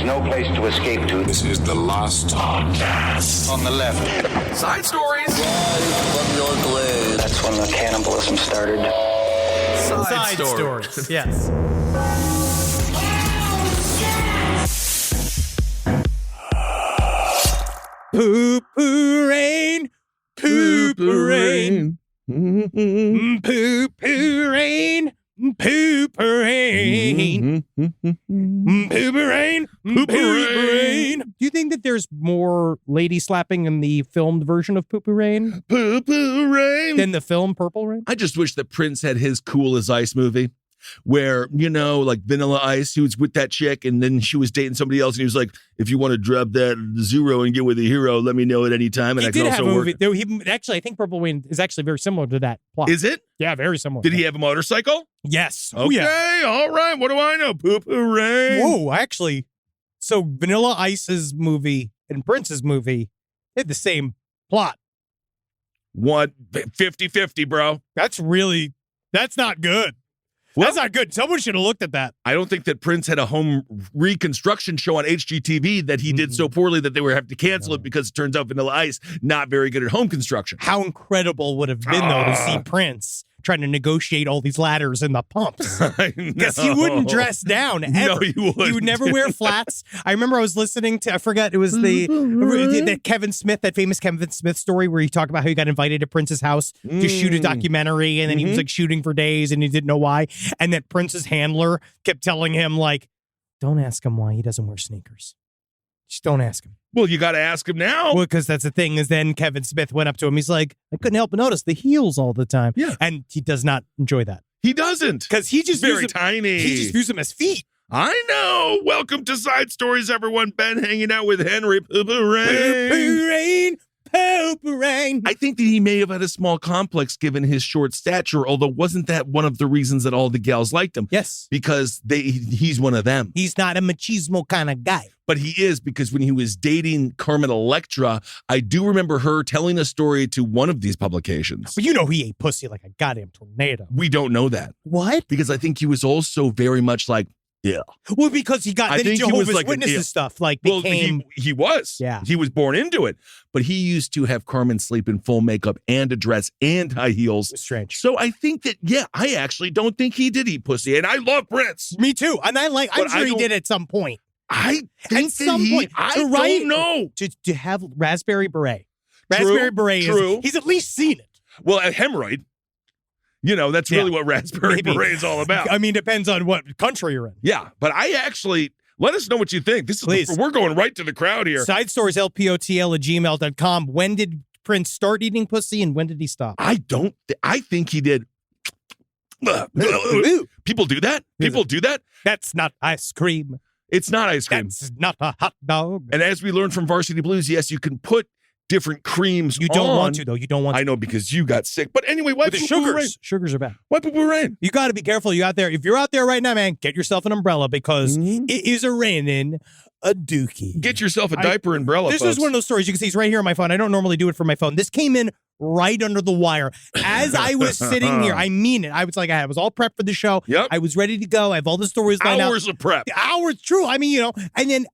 no place to escape to. This is the last podcast. On the left. Side stories. From your glade. That's when the cannibalism started. Side stories. Yes. Poo-poo rain. Poo-poo rain. Poo-poo rain. Poo-poo rain. Poo-poo rain. Poo-poo rain. Do you think that there's more lady slapping in the filmed version of Poo-poo rain Poo-poo rain. than the film Purple Rain? I just wish that Prince had his Cool as Ice movie where, you know, like Vanilla Ice, he was with that chick and then she was dating somebody else and he was like, if you want to drop that zero and get with a hero, let me know at any time. And He I did can have also a work. movie. Actually, I think Purple Rain is actually very similar to that plot. Is it? Yeah, very similar. Did he have a motorcycle? Yes. Okay, Oh, yeah. all right. What do I know? Poo-poo rain. Whoa, actually. So Vanilla Ice's movie and Prince's movie had the same plot. What? 50-50, bro. That's not good. Well, That's not good. Someone should have looked at that. I don't think that Prince had a home reconstruction show on HGTV that he did so poorly that they were having to cancel it because it turns out Vanilla Ice not very good at home construction. How incredible would have been, though, to see Prince trying to negotiate all these ladders in the pumps. Because he wouldn't dress down ever. No, he wouldn't. He would never wear flats. I remember I was listening to, I forgot, it was the Kevin Smith, that famous Kevin Smith story where he talked about how he got invited to Prince's house to shoot a documentary, and then he was like shooting for days and he didn't know why. And that Prince's handler kept telling him, like, don't ask him why he doesn't wear sneakers. Just don't ask him. Well, you got to ask him now. Well, because that's the thing is then Kevin Smith went up to him. He's like, I couldn't help but notice the heels all the time. Yeah. And he does not enjoy that. He doesn't. Because he just Very views them, tiny. He just views them as feet. I know. Welcome to Side Stories, everyone. Ben hanging out with Henry Poo-Poo Rain. Poo-poo rain, poo-poo rain. I think that he may have had a small complex given his short stature, although wasn't that one of the reasons that all the gals liked him? Yes. Because he's one of them. He's not a machismo kind of guy. But he is, because when he was dating Carmen Electra, I do remember her telling a story to one of these publications. But you know he ate pussy like a goddamn tornado. We don't know that. What? Because I think he was also very much like, yeah. Well, because he got I the think he was Jehovah's like Witnesses stuff, like Well, became... he was. Yeah. He was born into it. But he used to have Carmen sleep in full makeup and a dress and high heels. strange. So I think that, yeah, I actually don't think he did eat pussy. And I love Prince. Me too. And I'm sure he did at some point. I think At some point. I to write- don't know. To have Raspberry Beret. Raspberry Beret true. he's at least seen it. Well, a hemorrhoid. You know, that's really what Raspberry Maybe. Beret is all about. I mean, depends on what country you're in. Yeah, but I actually, let us know what you think. Please. We're going right to the crowd here. Side stories, lpotl@gmail.com. When did Prince start eating pussy and when did he stop? I think he did. People do that? People do that? That's not ice cream. It's not ice cream. That's not a hot dog. And as we learned from Varsity Blues, yes, you can put different creams You don't on. want to, though. You don't want to. I know, because you got sick. But anyway, why With the sugars. Sugars are bad. Why Poo-Poo Rain? You got to be careful. You out there. If you're out there right now, man, get yourself an umbrella because it is a raining a dookie. Get yourself a diaper umbrella, This folks. is one of those stories. You can see it's right here on my phone. I don't normally do it for my phone. This came in right under the wire. As I was sitting here, I mean it. I was like, I was all prepped for the show. Yep. I was ready to go. I have all the stories lined up. Hours of prep. Hours, true. I mean, you know, and then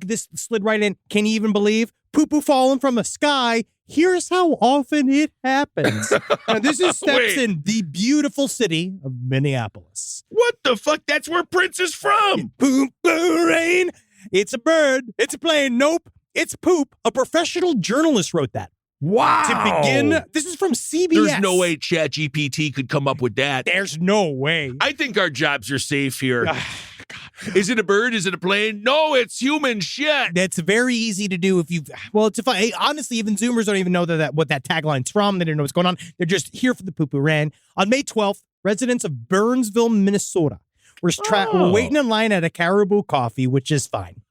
this slid right in. Can you even believe Poo-Poo falling from the sky? Here's how often it happens. Now, this is steps Wait. in the beautiful city of Minneapolis. What the fuck? That's where Prince is from. Poo-Poo rain. It's a bird. It's a plane. Nope. It's poop. A professional journalist wrote that. Wow. To begin, this is from CBS. There's no way ChatGPT could come up with that. There's no way. I think our jobs are safe here. Is it a bird? Is it a plane? No, it's human shit. That's very easy to do if you've, well, it's fun. Honestly, even Zoomers don't even know what that tagline's from. They don't know what's going on. They're just here for the Poo-Poo Rain. On May 12th, residents of Burnsville, Minnesota were waiting in line at a Caribou Coffee, which is fine.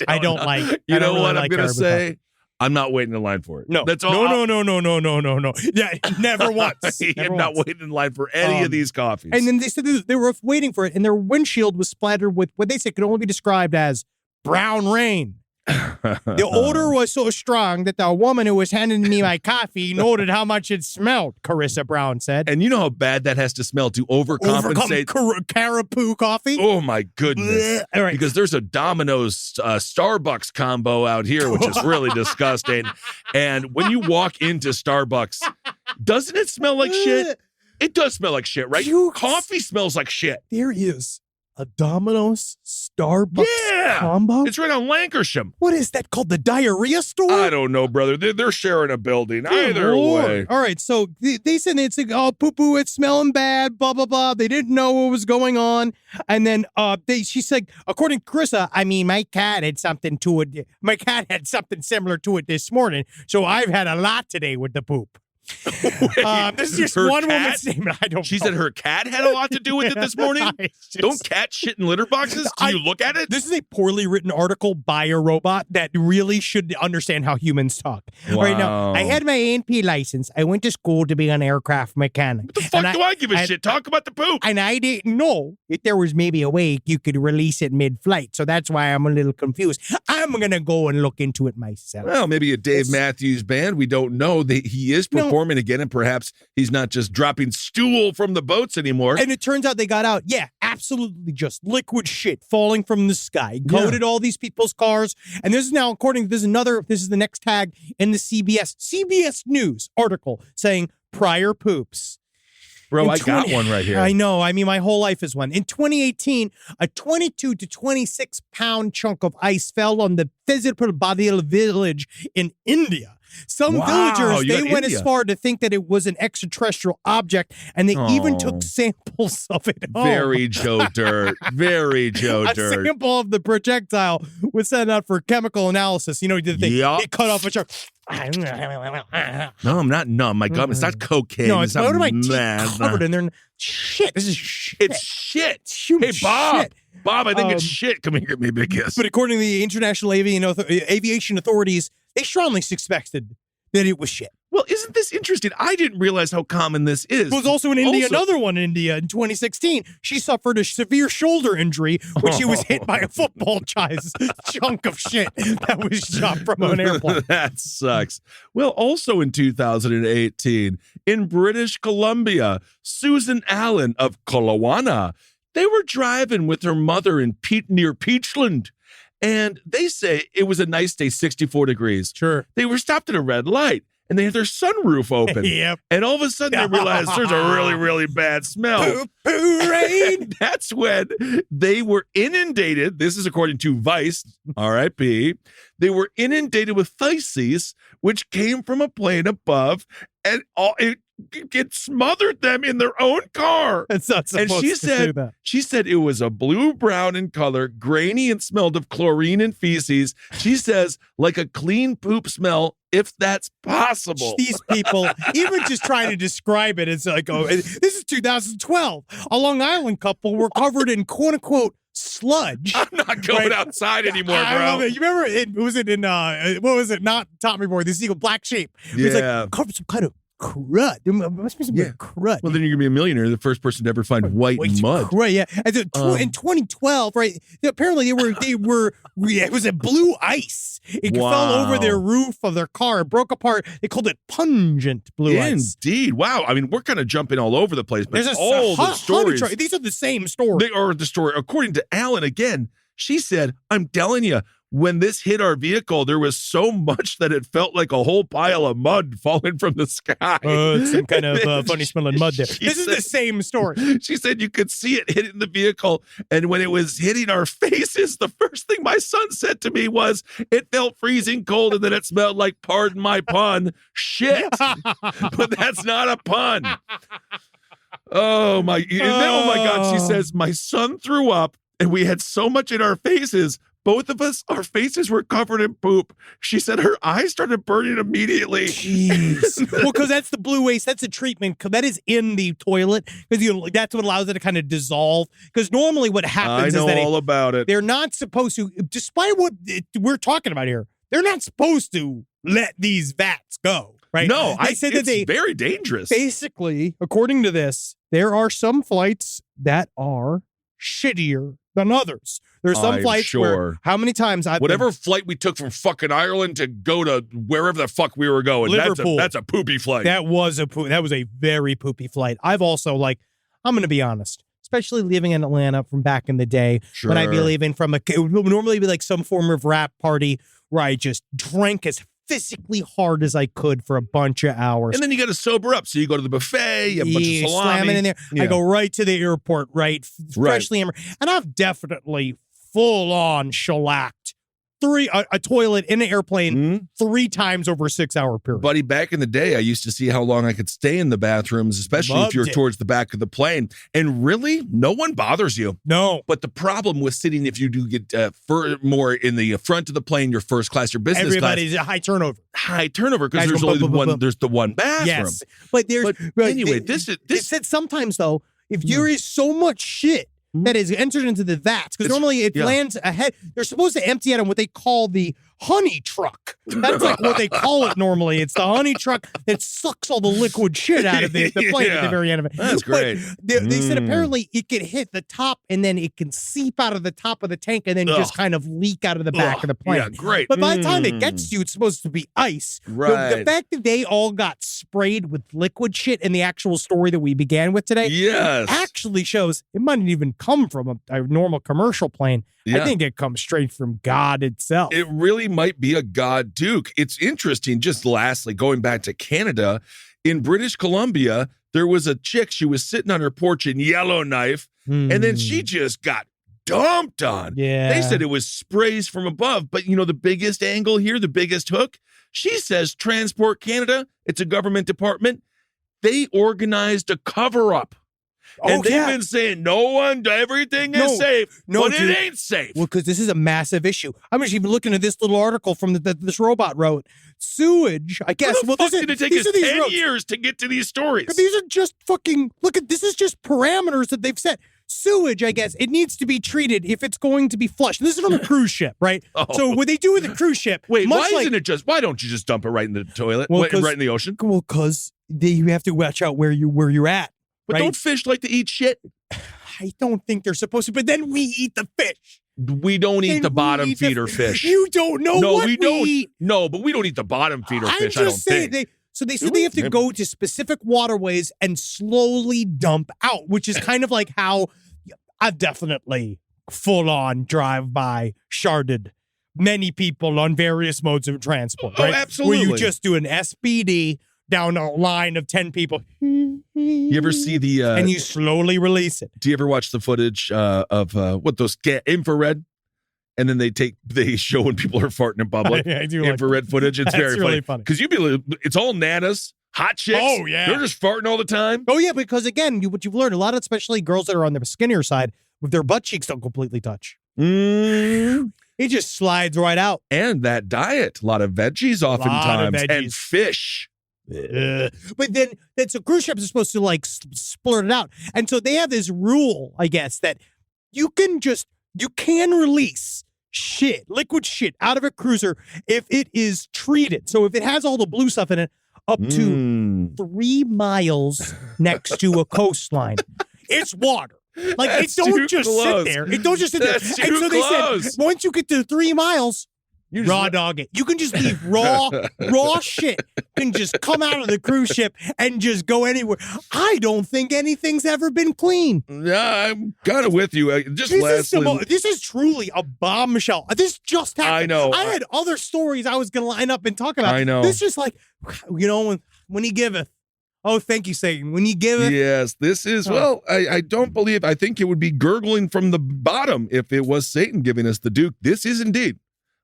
I don't like. You I don't know really what like I'm going to Caribou say? Coffee. I'm not waiting in line for it. No, that's all. No. Yeah, never once. I'm not waiting in line for any of these coffees. And then they said they were waiting for it, and their windshield was splattered with what they said could only be described as brown rain. The odor was so strong that the woman who was handing me my coffee noted how much it smelled, Carissa Brown said. And you know how bad that has to smell to overcompensate? Carapoo coffee? Oh, my goodness. All right. Because there's a Domino's Starbucks combo out here, which is really disgusting. And when you walk into Starbucks, doesn't it smell like shit? It does smell like shit, right? Coffee smells like shit. There is a Domino's Starbucks combo? It's right on Lancashire. What is that called? The diarrhea store? I don't know, brother. They're sharing a building. Either way. All right, so they said it's like, oh, Poo-Poo, it's smelling bad, blah, blah, blah. They didn't know what was going on. And then she said, according to Carissa, I mean, my cat had something to it. My cat had something similar to it this morning, so I've had a lot today with the poop. This is just one woman's statement. I don't She know. said her cat had a lot to do with it this morning? Don't cats shit in litter boxes? Do you look at it? This is a poorly written article by a robot that really should understand how humans talk. Wow. Right now, I had my A&P license. I went to school to be an aircraft mechanic. What the fuck do I give a shit? Talk about the poop. And I didn't know if there was maybe a way you could release it mid-flight. So that's why I'm a little confused. I'm going to go and look into it myself. Well, maybe a Dave Matthews Band. We don't know. He is performing again, and perhaps he's not just dropping stool from the boats anymore. And it turns out they got out. Yeah, absolutely just liquid shit falling from the sky. Coated all these people's cars. And this is now, this is the next tag in the CBS News article saying prior poops. Bro, I got one right here. I know. I mean, my whole life is one. In 2018, a 22 to 26 pound chunk of ice fell on the Badil village in India. Some villagers, they went as far to think that it was an extraterrestrial object, and they even took samples of it home. Very Joe Dirt. Very Joe Dirt. A sample of the projectile was sent out for chemical analysis. You know, they cut off a chunk. No, I'm not numb. My God, it's not cocaine. No, it's not my teeth covered in there. Shit. This is shit. It's shit. It's human Hey, Bob. shit. Bob, I think it's shit. Come here, give me a big kiss. But according to the International Aviation Authorities, they strongly suspected that it was shit. Well, isn't this interesting? I didn't realize how common this is. It was also in India, another one in India in 2016. She suffered a severe shoulder injury when she was hit by a football-sized chunk of shit that was shot from an airplane. That sucks. Well, also in 2018, in British Columbia, Susan Allen of Kelowna, they were driving with her mother near Peachland. And they say it was a nice day, 64 degrees. Sure. They were stopped at a red light, and they had their sunroof open. Yep. And all of a sudden, they realized there's a really, really bad smell. Poo-poo rain. That's when they were inundated. This is according to Vice, R.I.P. They were inundated with feces, which came from a plane above, and it smothered them in their own car. It's not supposed to do that. She said it was a blue-brown in color, grainy, and smelled of chlorine and feces. She says, like a clean poop smell, if that's possible. These people, even just trying to describe it, it's like, oh, this is 2012. A Long Island couple were covered in quote-unquote sludge. I'm not going outside anymore, bro. I love it. You remember, was it in, what was it? Not Tommy Boy, the seagull, Black Sheep. It was like covered some kind of crud. There must be some crud. Well, then you're going to be a millionaire, the first person to ever find white mud. Crud, yeah. And in 2012, right, apparently it was a blue ice. It fell over their roof of their car. It broke apart. They called it pungent blue ice. Indeed. Wow. I mean, we're kind of jumping all over the place, but There's all the stories. These are the same stories. They are the story. According to Alan, again, she said, I'm telling you, when this hit our vehicle, there was so much that it felt like a whole pile of mud falling from the sky. It's some kind of funny smelling mud there. This is the same story. She said you could see it hitting the vehicle. And when it was hitting our faces, the first thing my son said to me was, it felt freezing cold and then it smelled like, pardon my pun, shit. But that's not a pun. Oh my God. She says, my son threw up and we had so much in our faces. Both of us, our faces were covered in poop. She said her eyes started burning immediately. Jeez. Well, because that's the blue waste. That's a treatment. That is in the toilet. Because that's what allows it to kind of dissolve. Because normally what happens is that all about it. They're not supposed to, despite what we're talking about here, they're not supposed to let these vats go. Right? No, I said that it's very dangerous. Basically, according to this, there are some flights that are shittier than others. There's some I'm flights sure. where how many times I've Whatever flight we took from fucking Ireland to go to wherever the fuck we were going, Liverpool. that's a poopy flight. That was a very poopy flight. I've also I'm going to be honest, especially living in Atlanta from back in the day when I'd be Sure. leaving from it would normally be like some form of rap party where I just drank as physically hard as I could for a bunch of hours. And then you got to sober up. So you go to the buffet, you have a bunch of salami. Slam it in there. Yeah. I go right to the airport, right? Freshly hammered. And I've definitely full on shellacked a toilet in an airplane 3 times over a 6-hour period. Buddy, back in the day, I used to see how long I could stay in the bathrooms, especially if you're towards the back of the plane. And really, no one bothers you. No. But the problem with sitting, if you do get more in the front of the plane, your first class, your business Everybody's class. a high turnover. High turnover because Guys there's go only boom, boom, one. boom. There's the one bathroom. Yes. But anyway, it this said sometimes though, if there is so much shit that is entered into the vats, because normally it lands ahead. They're supposed to empty it on what they call the honey truck. That's like what they call it normally. It's the honey truck that sucks all the liquid shit out of the plane at the very end of it. That's great. But they said apparently it can hit the top and then it can seep out of the top of the tank and then just kind of leak out of the back of the plane. Yeah, great. But by the time it gets to you, it's supposed to be ice. Right. The fact that they all got sprayed with liquid shit in the actual story that we began with today Yes. actually shows it might not even come from a normal commercial plane. Yeah. I think it comes straight from God itself. It really might be a God Duke. It's interesting. Just lastly, going back to Canada, in British Columbia, there was a chick. She was sitting on her porch in Yellowknife, and then she just got dumped on. Yeah. They said it was sprays from above. But you know, the biggest angle here, the biggest hook, she says Transport Canada, it's a government department, they organized a cover-up. And they've been saying everything is safe, but dude. it ain't safe. Well, because this is a massive issue. I'm just even looking at this little article from this robot wrote. Sewage, I guess. How the fuck did it take us 10 years to get to these stories? These are just fucking, this is just parameters that they've set. Sewage, I guess, it needs to be treated if it's going to be flushed. This is from a cruise ship, right? So what they do with a cruise ship. Wait, why don't you just dump it right in the toilet? Right in the ocean? Well, because you have to watch out where you're at. But don't fish like to eat shit? I don't think they're supposed to, but then we eat the fish. We don't eat the bottom feeder fish. You don't know what we eat. No, but we don't eat the bottom feeder fish, I don't think. They said they have to go to specific waterways and slowly dump out, which is kind of like how I've definitely full-on drive-by sharded many people on various modes of transport, right? Oh, absolutely. Where you just do an SPD down a line of 10 people. You ever see the... and you slowly release it. Do you ever watch the footage of those infrared? And then they show when people are farting in public. I do infrared footage. It's very really funny. funny. Because it's all nanas, hot chicks. Oh, yeah. They're just farting all the time. Oh, yeah, because again, what you've learned, a lot of especially girls that are on the skinnier side, with their butt cheeks don't completely touch. It just slides right out. And that diet. A lot of veggies oftentimes. And fish. But then so cruise ships are supposed to splurt it out. And so they have this rule, I guess, that you can release liquid shit out of a cruiser if it is treated. So if it has all the blue stuff in it, up to 3 miles next to a coastline, it's water. That's it don't too just close. sit there. It don't just sit there. That's And too so they close. said, once you get to 3 miles, You raw dog it. You can just leave raw shit can just come out of the cruise ship and just go anywhere. I don't think anything's ever been clean. Yeah, I'm kind of with you. Just This is truly a bombshell. This just happened. I know. I had other stories I was going to line up and talk about. I know. This is when he giveth. Oh, thank you, Satan. When he giveth. Yes, this is, I don't believe, I think it would be gurgling from the bottom if it was Satan giving us the Duke. This is indeed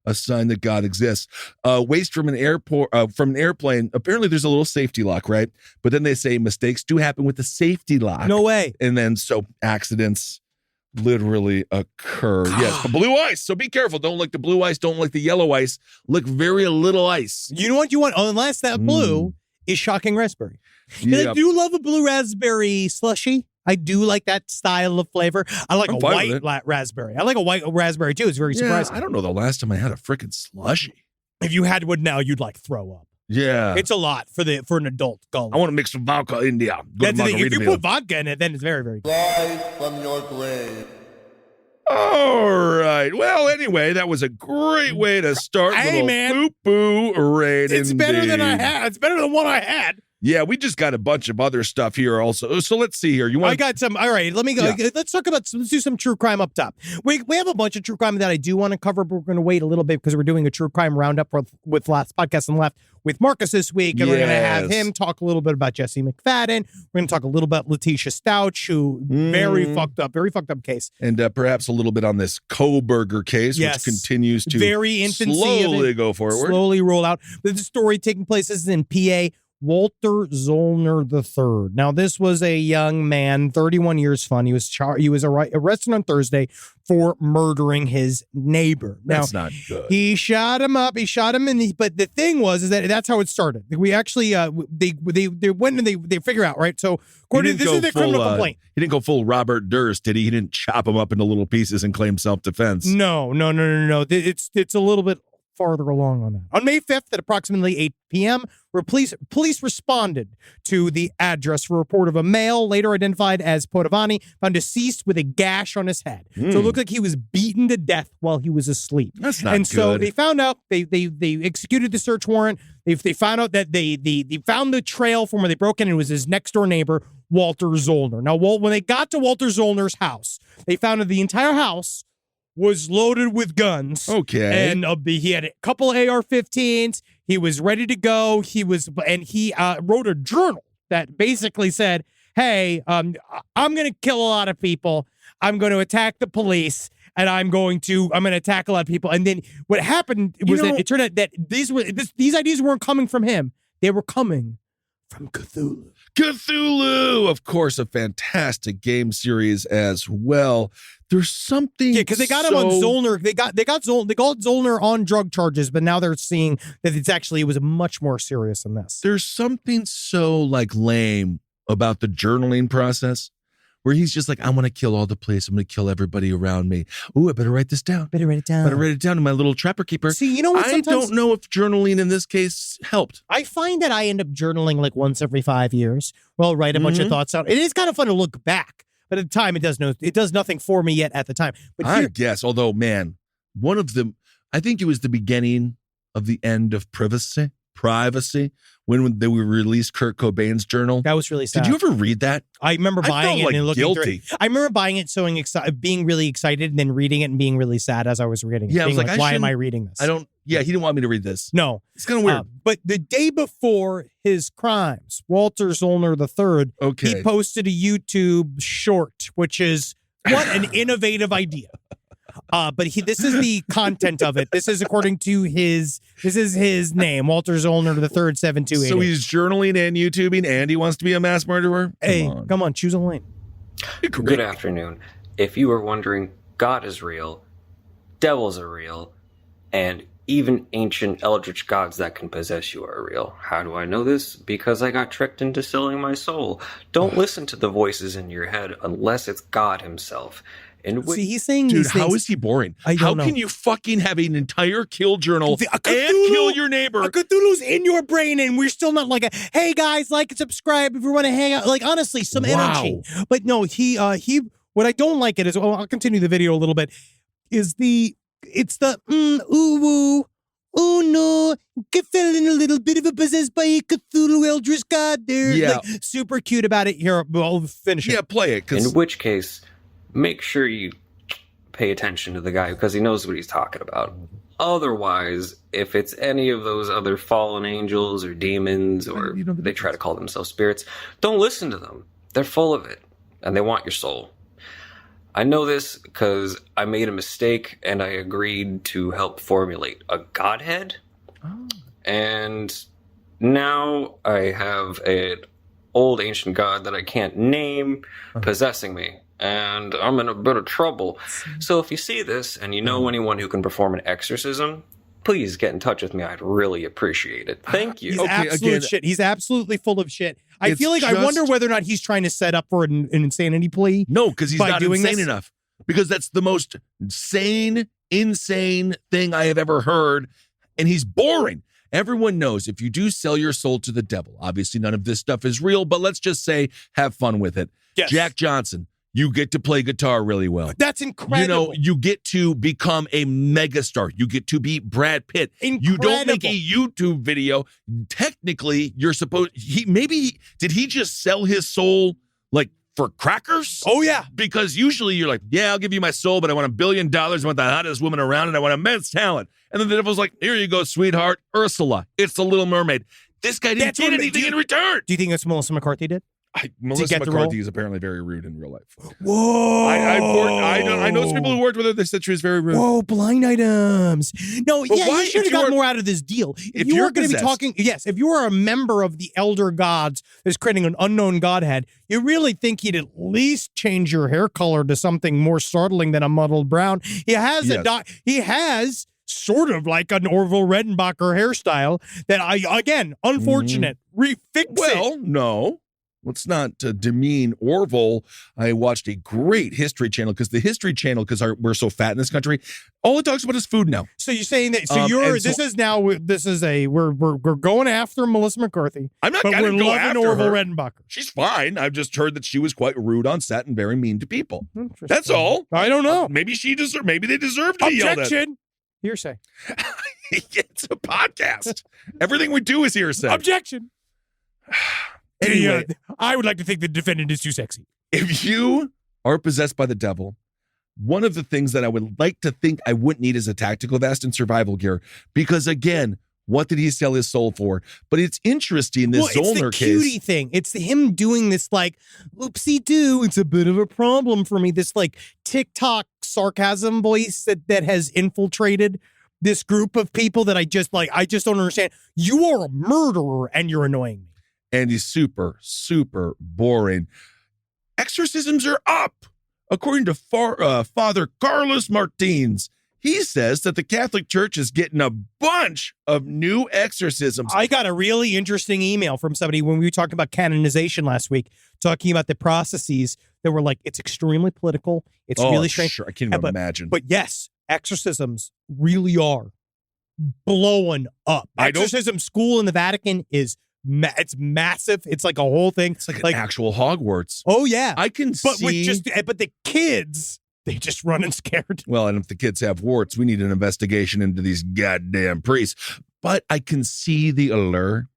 a sign that God exists. Waste from an airplane. Apparently, there's a little safety lock, right? But then they say mistakes do happen with the safety lock. No way. And then so accidents literally occur. God. Yes, but blue ice. So be careful. Don't like the blue ice. Don't like the yellow ice. Look very little ice. You know what you want? Unless that blue is shocking raspberry. Yeah. I do love a blue raspberry slushy. I do like that style of flavor. I like a white raspberry. I like a white raspberry too. It's very surprising. I don't know the last time I had a freaking slushy. If you had one now, you'd throw up. Yeah. It's a lot for an adult gullet. I want to mix some vodka in there. That's the thing. If you put vodka in it, then it's very, very good. Rise from your grave. All right. Well, anyway, that was a great way to start. Hey, man. Poo-Poo raid. It's better than I indeed. had. It's better than what I had. Yeah, we just got a bunch of other stuff here also. So let's see here. You want? I got some. All right, let me go. Yeah. Let's do some true crime up top. We have a bunch of true crime that I do want to cover, but we're going to wait a little bit because we're doing a true crime roundup with last podcast on the left with Marcus this week, and we're going to have him talk a little bit about Jesse McFadden. We're going to talk a little about Letitia Stouch, who very fucked up case, and perhaps a little bit on this Koberger case, which continues to very infancy slowly go forward, slowly roll out. But the story taking place is in PA. Walter Zollner III. Now, this was a young man, 31 years fun. He was arrested on Thursday for murdering his neighbor. Now, that's not good. He shot him up. But the thing was that that's how it started. We actually they went and they figure out, right. So according to this is the criminal complaint. He didn't go full Robert Durst, did he? He didn't chop him up into little pieces and claim self-defense. No. It's a little bit farther along on that. On May 5th at approximately 8 p.m., police responded to the address for a report of a male, later identified as Potavani, found deceased with a gash on his head. So it looked like he was beaten to death while he was asleep. That's not good. And so they found out, they executed the search warrant. They found out that they found the trail from where they broke in, and it was his next door neighbor, Walter Zollner. Now, when they got to Walter Zollner's house, they found that the entire house was loaded with guns. Okay. And he had a couple AR-15s. He was ready to go. He wrote a journal that basically said, hey, I'm going to kill a lot of people. I'm going to attack the police, and I'm going to attack a lot of people. And then what happened was that it turned out that these ideas weren't coming from him. They were coming from Cthulhu. Cthulhu, of course, a fantastic game series as well. There's something, because they got him on Zollner. They got Zollner on drug charges, but now they're seeing that it was much more serious than this. There's something so lame about the journaling process, where he's just like, I want to kill all the police. I'm going to kill everybody around me. Ooh, I better write this down. Better write it down to my little trapper keeper. See, you know what? I don't know if journaling in this case helped. I find that I end up journaling like once every 5 years. Well, write a bunch of thoughts out. It is kind of fun to look back, but at the time, it does nothing for me yet at the time. But I guess, although, man, one of them, I think it was the beginning of the end of privacy when they released Kurt Cobain's journal. That was really sad. Did you ever read that? I remember buying it and looking guilty. through it. I remember buying it, being really excited, and then reading it and being really sad as I was reading it. Yeah, I was like, why am I reading this? He didn't want me to read this. No. It's kind of weird. But the day before his crimes, Walter Zollner III, he posted a YouTube short, which is, what an innovative idea. But this is the content of it. This is according to his name, Walter Zollner III, 7288. So he's journaling and YouTubing, and he wants to be a mass murderer? Come on, choose a lane. Good afternoon. If you were wondering, God is real, devils are real, and even ancient eldritch gods that can possess you are real. How do I know this? Because I got tricked into selling my soul. Don't listen to the voices in your head unless it's God himself. See, he's saying dude, these things. How is he boring? How can you fucking have an entire kill journal and kill your neighbor? A Cthulhu's in your brain, and we're still not like hey guys, like and subscribe if you want to hang out. Like, honestly, some energy. But no, he what I don't like it is, I'll continue the video a little bit, it's the ooh woo. Oh no, get feeling a little bit of a possessed by a Cthulhu eldritch god there. Yeah. Like, super cute about it. Here, I'll finish it. Yeah, play it. In which case, make sure you pay attention to the guy because he knows what he's talking about. Otherwise, if it's any of those other fallen angels or demons, or they try to call themselves spirits, don't listen to them. They're full of it, and they want your soul. I know this because I made a mistake, and I agreed to help formulate a godhead. And now I have an old ancient god that I can't name possessing me. And I'm in a bit of trouble. So if you see this and you know anyone who can perform an exorcism, please get in touch with me. I'd really appreciate it. Thank you. He's absolute shit. He's absolutely full of shit. I feel like I wonder whether or not he's trying to set up for an insanity plea. No, because he's not insane this. enough. Because that's the most insane thing I have ever heard. And he's boring. Everyone knows if you do sell your soul to the devil, obviously none of this stuff is real, but let's just say have fun with it. Yes. Jack Johnson. You get to play guitar really well. That's incredible. You get to become a megastar. You get to be Brad Pitt. Incredible. You don't make a YouTube video. Technically, you're supposed. Did he just sell his soul like for crackers? Oh yeah. Because usually you're like, yeah, I'll give you my soul, but I want $1 billion. I want the hottest woman around, and I want immense talent. And then the devil's like, here you go, sweetheart, Ursula. It's the Little Mermaid. This guy didn't get anything in return. Do you think that's what Melissa McCarthy did? Melissa McCarthy is apparently very rude in real life. Whoa! I know some people who worked with her. They said she was very rude. Whoa, blind items. No, But yeah, why, you should have got more out of this deal. If you were going to be talking, yes, if you are a member of the elder gods that's creating an unknown godhead, you really think he'd at least change your hair color to something more startling than a muddled brown. He has sort of like an Orville Redenbacher hairstyle that unfortunate. Refix it. No. Let's not demean Orville. I watched a great History Channel because the History Channel, because we're so fat in this country, all it talks about is food now. So you're saying that? So we're going after Melissa McCarthy. I'm not going to go after Orville her. Redenbacher. She's fine. I've just heard that she was quite rude on set and very mean to people. That's all. I don't know. Maybe they deserve to be yelled at. Objection. Hearsay. It's a podcast. Everything we do is hearsay. Objection. Anyway, I would like to think the defendant is too sexy. if you are possessed by the devil, one of the things that I would like to think I wouldn't need is a tactical vest and survival gear. Because again, what did he sell his soul for? But it's interesting, this Zollner case. It's the cutie thing. It's him doing this like, oopsie-doo, it's a bit of a problem for me. This like TikTok sarcasm voice that has infiltrated this group of people that I just don't understand. You are a murderer and you're annoying me. And he's super, super boring. Exorcisms are up. According to Father Carlos Martins, he says that the Catholic Church is getting a bunch of new exorcisms. I got a really interesting email from somebody when we were talking about canonization last week, talking about the processes that were like, it's extremely political. It's really strange. Sure. I can't even imagine. But yes, exorcisms really are blowing up. Exorcism school in the Vatican is it's massive. It's like a whole thing. It's like an actual Hogwarts. Oh yeah, I can see. But the kids, they just run and scared. Well, and if the kids have warts, we need an investigation into these goddamn priests. But I can see the allure.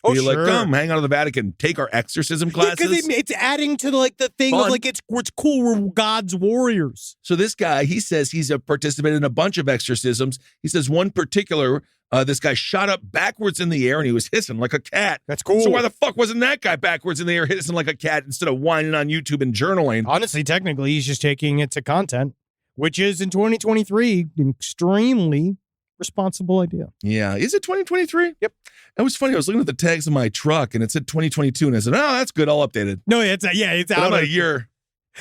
Oh, you're sure. like, come hang out of the Vatican, take our exorcism classes. Because it's adding to like the thing of like it's cool. We're God's warriors. So this guy, he says he's participated in a bunch of exorcisms. He says one particular. This guy shot up backwards in the air and he was hissing like a cat. That's cool. So why the fuck wasn't that guy backwards in the air hissing like a cat instead of whining on YouTube and journaling? Honestly, technically, he's just taking it to content, which is in 2023 an extremely responsible idea. Yeah. Is it 2023? Yep. It was funny. I was looking at the tags of my truck and it said 2022 and I said, oh, that's good. I'll update it. No, it's out of a year.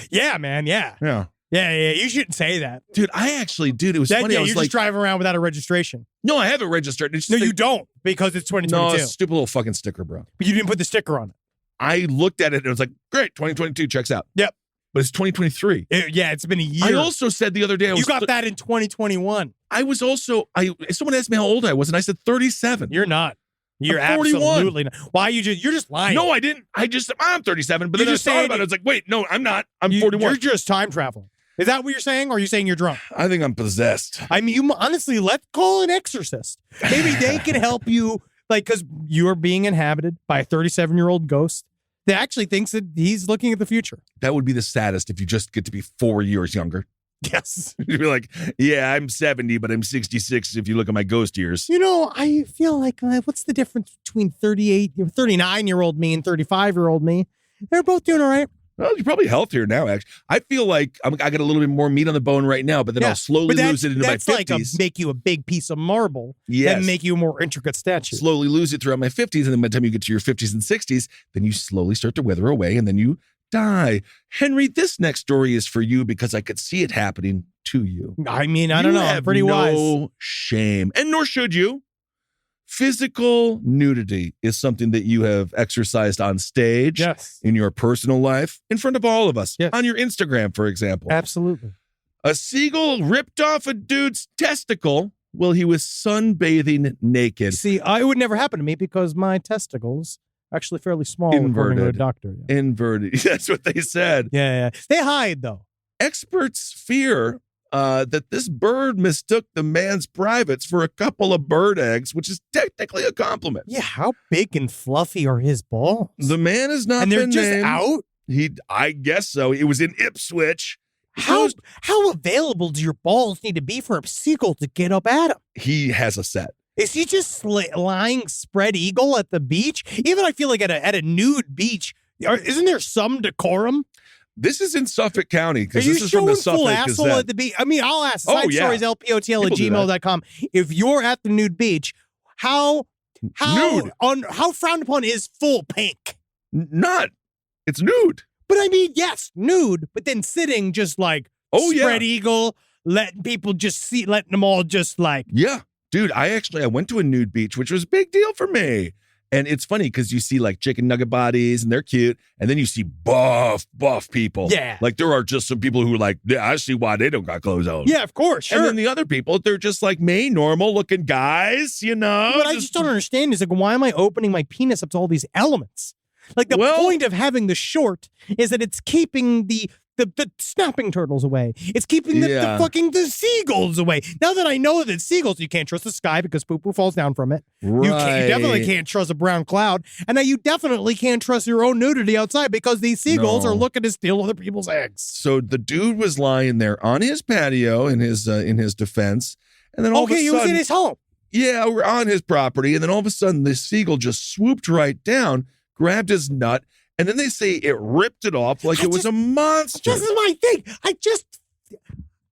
Yeah, man. Yeah. Yeah. Yeah. You shouldn't say that. Dude, it was funny. Yeah, I was you're like, just driving around without a registration. No, I have it registered. It's no, you don't, because it's 2022. No, it's a stupid little fucking sticker, bro. But you didn't put the sticker on it. I looked at it and it was like, great, 2022 checks out. Yep. But it's 2023. It's been a year. I also said the other day, you got that in 2021. I was also, someone asked me how old I was, and I said 37. You're not. You're 41. Absolutely not. Why you're just lying? No, I didn't. I'm 37, but then I thought about it. I was like, wait, no, I'm not. I'm 41. You're just time traveling. Is that what you're saying? Or are you saying you're drunk? I think I'm possessed. I mean, you honestly, let's call an exorcist. Maybe they can help you, because you are being inhabited by a 37-year-old ghost that actually thinks that he's looking at the future. That would be the saddest if you just get to be 4 years younger. Yes. You'd be like, yeah, I'm 70, but I'm 66 if you look at my ghost years. I feel like, what's the difference between 39-year-old me and 35-year-old me? They're both doing all right. Well, you're probably healthier now, actually. I feel like I got a little bit more meat on the bone right now, but then I'll slowly lose it into my 50s. That's like make you a big piece of marble and make you a more intricate statue. Slowly lose it throughout my 50s, and then by the time you get to your 50s and 60s, then you slowly start to wither away, and then you die. Henry, this next story is for you because I could see it happening to you. I mean, I don't know. I'm pretty wise. No shame, and nor should you. Physical nudity is something that you have exercised on stage, in your personal life, in front of all of us, on your Instagram, for example. Absolutely. A seagull ripped off a dude's testicle while he was sunbathing naked. See, it would never happen to me because my testicles Actually, fairly small, according to a Inverted. doctor. Yeah. Inverted. That's what they said. Yeah. They hide, though. Experts fear that this bird mistook the man's privates for a couple of bird eggs, which is technically a compliment. Yeah, how big and fluffy are his balls? The man has not and they're been just named. out? I guess so. It was in Ipswich. How available do your balls need to be for a seagull to get up at him? He has a set. Is he just lying spread eagle at the beach? Even I feel like at a nude beach, isn't there some decorum? This is in Suffolk County Are because you this is from the showing full Suffolk asshole Gazette. at the beach? I mean, I'll ask. Oh, yeah. sidestorieslpotl@gmail.com. If you're at the nude beach, how Nude. how frowned upon is full pink? Not. It's nude. But I mean, yes, nude, but then sitting just like spread eagle, letting people just see, letting them all just like. Yeah. Dude, I went to a nude beach, which was a big deal for me. And it's funny because you see like chicken nugget bodies and they're cute. And then you see buff people. Yeah. Like there are just some people who are like, yeah, I see why they don't got clothes on. Yeah, of course. Sure. And then the other people, they're just like me, normal looking guys, you know? What I just don't understand is like, why am I opening my penis up to all these elements? Like the point of having the short is that it's keeping the snapping turtles away. It's keeping the seagulls away. Now that I know that seagulls, you can't trust the sky because Poo-Poo falls down from it. Right. You definitely can't trust a brown cloud. And now you definitely can't trust your own nudity outside because these seagulls are looking to steal other people's eggs. So the dude was lying there on his patio in his defense. And then all of a sudden, he was in his home. Yeah, we're on his property. And then all of a sudden, this seagull just swooped right down, grabbed his nut, and then they say it ripped it off like it was a monster. This is my thing.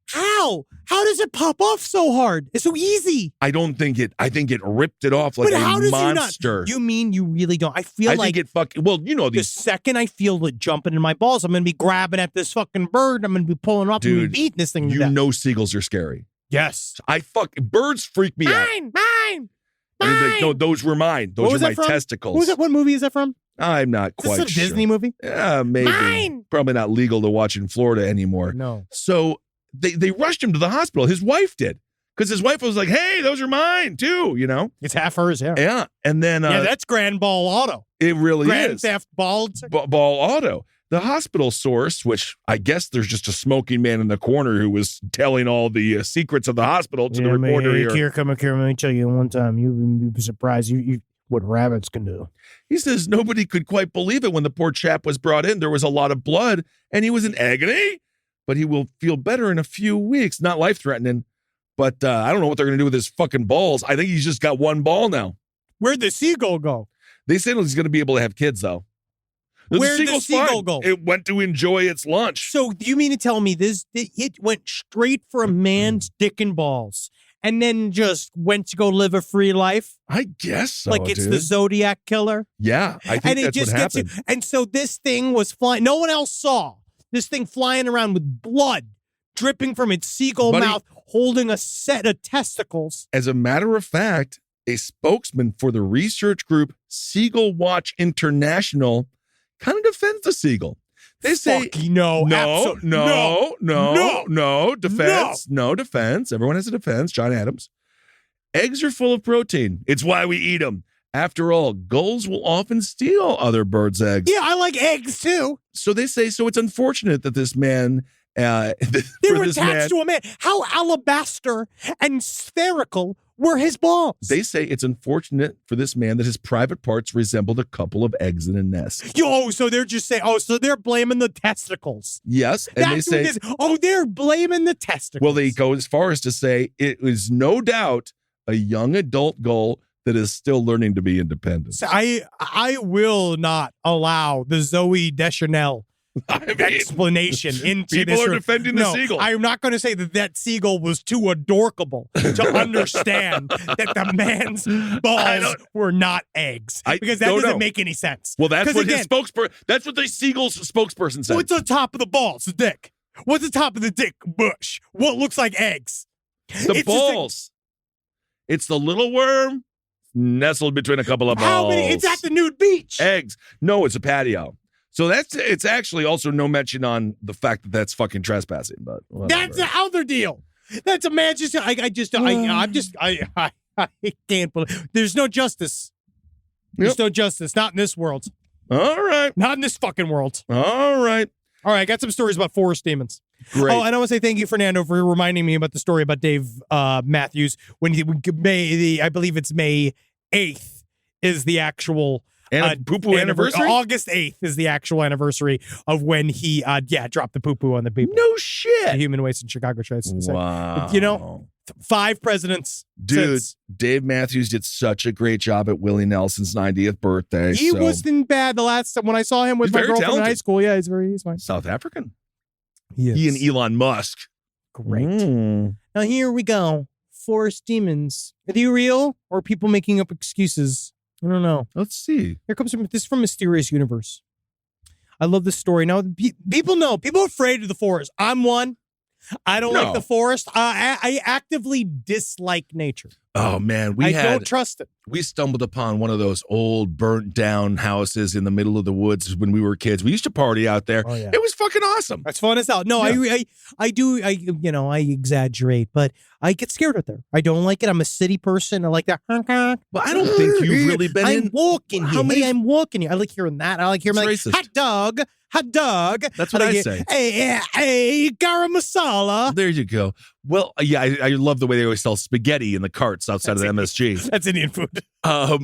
How? How does it pop off so hard? It's so easy. I think it ripped it off like a monster. You mean you really don't? I think it the second I feel it jumping in my balls, I'm going to be grabbing at this fucking bird. I'm going to be pulling up and beating this thing to death. You know seagulls are scary. Yes. Birds freak me out. Mine. Like, no, those were mine. Those are my testicles. What movie is that from? I'm not quite sure. Is this a Disney movie? Yeah, maybe. Mine. Probably not legal to watch in Florida anymore. No. So they rushed him to the hospital. His wife did. Because his wife was like, hey, those are mine too, you know? It's half hers, yeah. Yeah. And then that's Grand Ball Auto. It really Grand is. Theft Ball. Ball Auto. The hospital source, which I guess there's just a smoking man in the corner who was telling all the secrets of the hospital to the reporter here. Come here, let me tell you one time. You'd be surprised what rabbits can do. He says nobody could quite believe it when the poor chap was brought in. There was a lot of blood and he was in agony, but he will feel better in a few weeks. Not life-threatening, but I don't know what they're going to do with his fucking balls. I think he's just got one ball now. Where'd the seagull go? They said he's going to be able to have kids, though. Where'd the seagull go? It went to enjoy its lunch. So you mean to tell me it went straight for a man's dick and balls and then just went to go live a free life? I guess so, like it's the Zodiac killer? Yeah, I think that's what happened. And so this thing was flying. No one else saw this thing flying around with blood dripping from its seagull mouth, holding a set of testicles. As a matter of fact, a spokesman for the research group Seagull Watch International kind of defends the seagull. They say no defense. No defense. Everyone has a defense. John Adams. Eggs are full of protein. It's why we eat them. After all, gulls will often steal other birds' eggs. Yeah, I like eggs too. So they say, so it's unfortunate that this man they were attached to a man. How alabaster and spherical were his balls? They say it's unfortunate for this man that his private parts resembled a couple of eggs in a nest. So they're just saying, so they're blaming the testicles. Yes. And they say, they're blaming the testicles. Well, they go as far as to say it is no doubt a young adult gull that is still learning to be independent. So I will not allow the Zoe Deschanel explanation into people this. People are defending the seagull. I'm not going to say that seagull was too adorkable to understand that the man's balls were not eggs, because that doesn't make any sense. Well, that's what his spokesperson. That's what the seagull's spokesperson said. What's on top of the balls? The dick. What's on top of the dick? Bush. What looks like eggs? The balls. It's the little worm nestled between a couple of balls. How many? It's at the nude beach. Eggs. No, it's a patio. So it's actually also no mention on the fact that that's fucking trespassing, but whatever. That's the other deal. That's a man I can't believe there's no justice. There's no justice. Not in this world. All right. Not in this fucking world. All right. All right, I got some stories about forest demons. Great. Oh, and I want to say thank you, Fernando, for reminding me about the story about Dave Matthews. I believe it's May 8th is the actual Poo-Poo anniversary? August 8th is the actual anniversary of when he dropped the poo-poo on the people. No shit. The human waste in Chicago. Wow. You know, 5 presidents. Dude, since. Dave Matthews did such a great job at Willie Nelson's 90th birthday. He wasn't bad the last time when I saw him with my girlfriend in high school. Yeah, he's fine. South African. He and Elon Musk. Great. Now here we go. Forest demons. Are they real or are people making up excuses? I don't know. Let's see. Here comes this is from Mysterious Universe. I love this story. Now, people know. People are afraid of the forest. I'm one. I don't like the forest. I actively dislike nature. Oh, man. I don't trust it. We stumbled upon one of those old burnt down houses in the middle of the woods when we were kids. We used to party out there. Oh, yeah. It was fucking awesome. That's fun as hell. No, yeah. I exaggerate, but I get scared out there. I don't like it. I'm a city person. I like that. Well, I don't think you've really been I'm walking here. I'm walking here. I like hearing that. I like hearing like, hot dog. That's what I say. Hey, garam masala. There you go. Well, yeah, I love the way they always sell spaghetti in the carts outside of the MSG. That's Indian food. I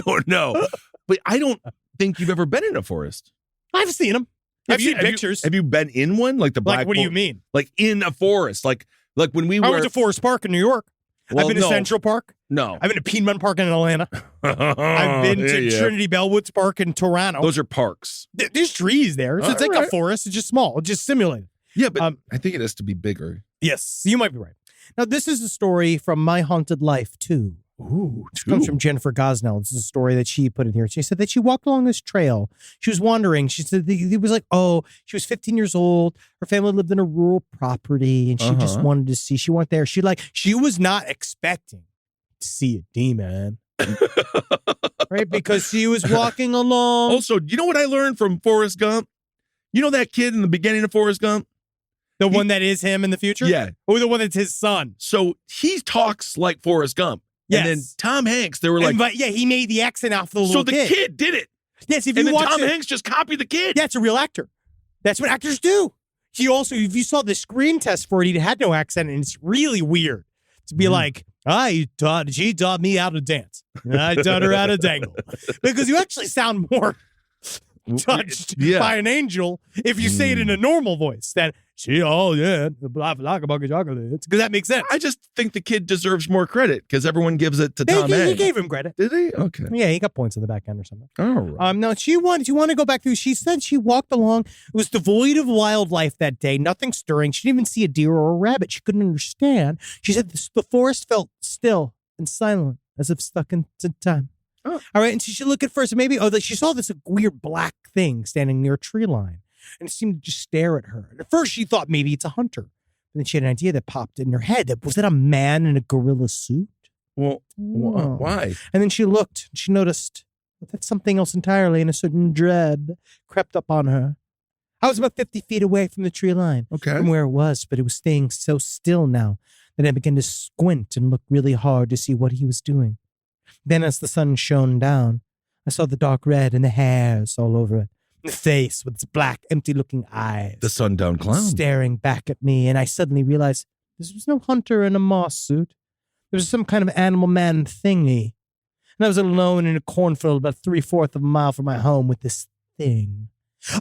don't know. But I don't think you've ever been in a forest. I've seen them. I've seen pictures. Have you been in one? Like the black. Like, what do you mean? Like in a forest? Like when we were. I went to Forest Park in New York. Well, I've been to Central Park. No. I've been to Piedmont Park in Atlanta. I've been to Trinity Bellwoods Park in Toronto. Those are parks. There's trees there. So it's like a forest. It's just small. It's just simulated. Yeah, but I think it has to be bigger. Yes, you might be right. Now, this is a story from My Haunted Life, too. Ooh, This comes from Jennifer Gosnell. This is a story that she put in here. She said that she walked along this trail. She was wandering. She said it was like, she was 15 years old. Her family lived in a rural property, and she just wanted to see. She went there. She was not expecting to see a demon. Right? Because she was walking along. Also, you know what I learned from Forrest Gump? You know that kid in the beginning of Forrest Gump? The one that is him in the future? Yeah. Or the one that's his son? So he talks like Forrest Gump. Yes. And then Tom Hanks, they were like... But he made the accent off the little kid. So the kid did it. Yes, if and you then watch Tom Hanks just copied the kid. That's a real actor. That's what actors do. He also, if you saw the screen test for it, he had no accent, and it's really weird to be like, she taught me how to dance. And I taught her how to dangle. Because you actually sound more touched by an angel if you say it in a normal voice than because that makes sense. I just think the kid deserves more credit because everyone gives it to Tom Hanks. He gave him credit. Did he? Okay. Yeah, he got points in the back end or something. All right. No, you want to go back through. She said she walked along. It was devoid of wildlife that day. Nothing stirring. She didn't even see a deer or a rabbit. She couldn't understand. She said the forest felt still and silent, as if stuck into time. Oh. All right, and she looked at first, maybe she saw this weird black thing standing near a tree line, and it seemed to just stare at her. And at first, she thought maybe it's a hunter. But then she had an idea that popped in her head. Was that a man in a gorilla suit? Well, why? And then she looked. And she noticed that something else entirely, and a certain dread crept up on her. I was about 50 feet away from the tree line, from where it was, but it was staying so still now that I began to squint and look really hard to see what he was doing. Then as the sun shone down, I saw the dark red and the hairs all over it. The face with its black, empty-looking eyes. The sundown clown. Staring back at me, and I suddenly realized this was no hunter in a moss suit. There was some kind of animal man thingy. And I was alone in a cornfield about 3/4 of a mile from my home with this thing.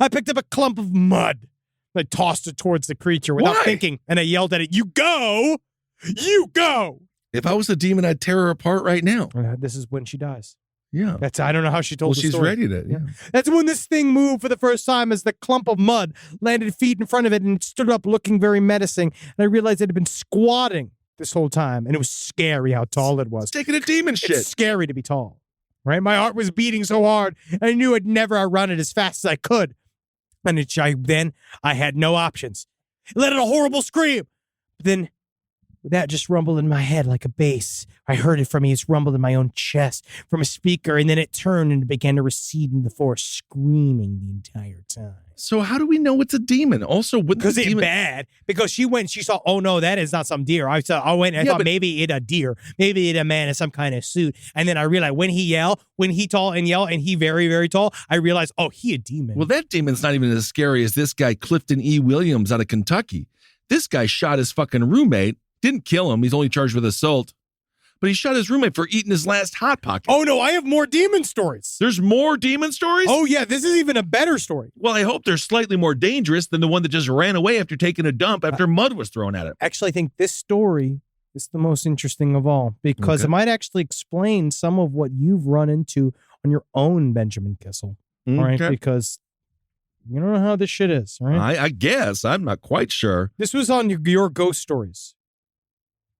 I picked up a clump of mud. I tossed it towards the creature without thinking, and I yelled at it, "You go! You go!" If I was a demon, I'd tear her apart right now. This is when she dies. Yeah. I don't know how she told the she's story. ready to. Yeah. That's when this thing moved for the first time as the clump of mud landed feet in front of it and it stood up looking very menacing. And I realized it had been squatting this whole time. And it was scary how tall it was. It's taking a demon shit. It's scary to be tall. Right? My heart was beating so hard. I knew I'd never outrun it as fast as I could. And then I had no options. It let out a horrible scream. But then That just rumbled in my head like a bass. I heard it from me. It's rumbled in my own chest from a speaker, and then it turned and began to recede into the forest, screaming the entire time. So how do we know it's a demon? Also, because it's bad. Because she went, she saw, oh no, that is not some deer. I thought maybe it a deer, maybe it a man in some kind of suit, and then I realized when he tall and yell, and he very, very tall, I realized, oh, he a demon. Well, that demon's not even as scary as this guy Clifton E. Williams out of Kentucky. This guy shot his fucking roommate. Didn't kill him. He's only charged with assault. But he shot his roommate for eating his last Hot Pocket. Oh, no, I have more demon stories. There's more demon stories? Oh, yeah, this is even a better story. Well, I hope they're slightly more dangerous than the one that just ran away after taking a dump after mud was thrown at it. Actually, I think this story is the most interesting of all because it might actually explain some of what you've run into on your own, Benjamin Kissel. All right, because you don't know how this shit is, right? I guess. I'm not quite sure. This was on your ghost stories.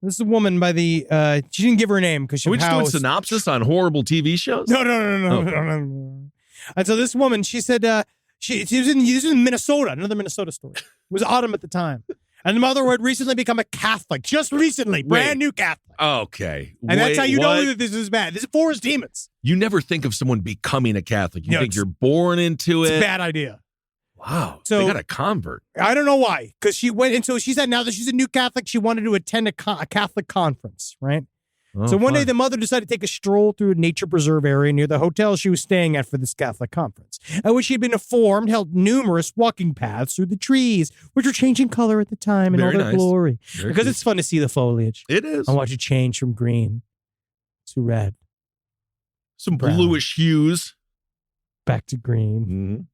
This is a woman by the, she didn't give her name because she was just doing synopsis on horrible TV shows? No. And so this woman, she said, she was in Minnesota, another Minnesota story. It was autumn at the time. And the mother had recently become a Catholic, just recently, brand new Catholic. Okay. And that's how you know that this is bad. This is forest demons. You never think of someone becoming a Catholic. You think you're born into it. It's a bad idea. Wow. So they got a convert. I don't know why. Because she went, and so she said now that she's a new Catholic, she wanted to attend a Catholic conference, right? Oh, so one day the mother decided to take a stroll through a nature preserve area near the hotel she was staying at for this Catholic conference, at which she had been informed held numerous walking paths through the trees, which were changing color at the time in all their glory. Because it's fun to see the foliage. It is. I watch it change from green to red. Some bluish hues. Back to green.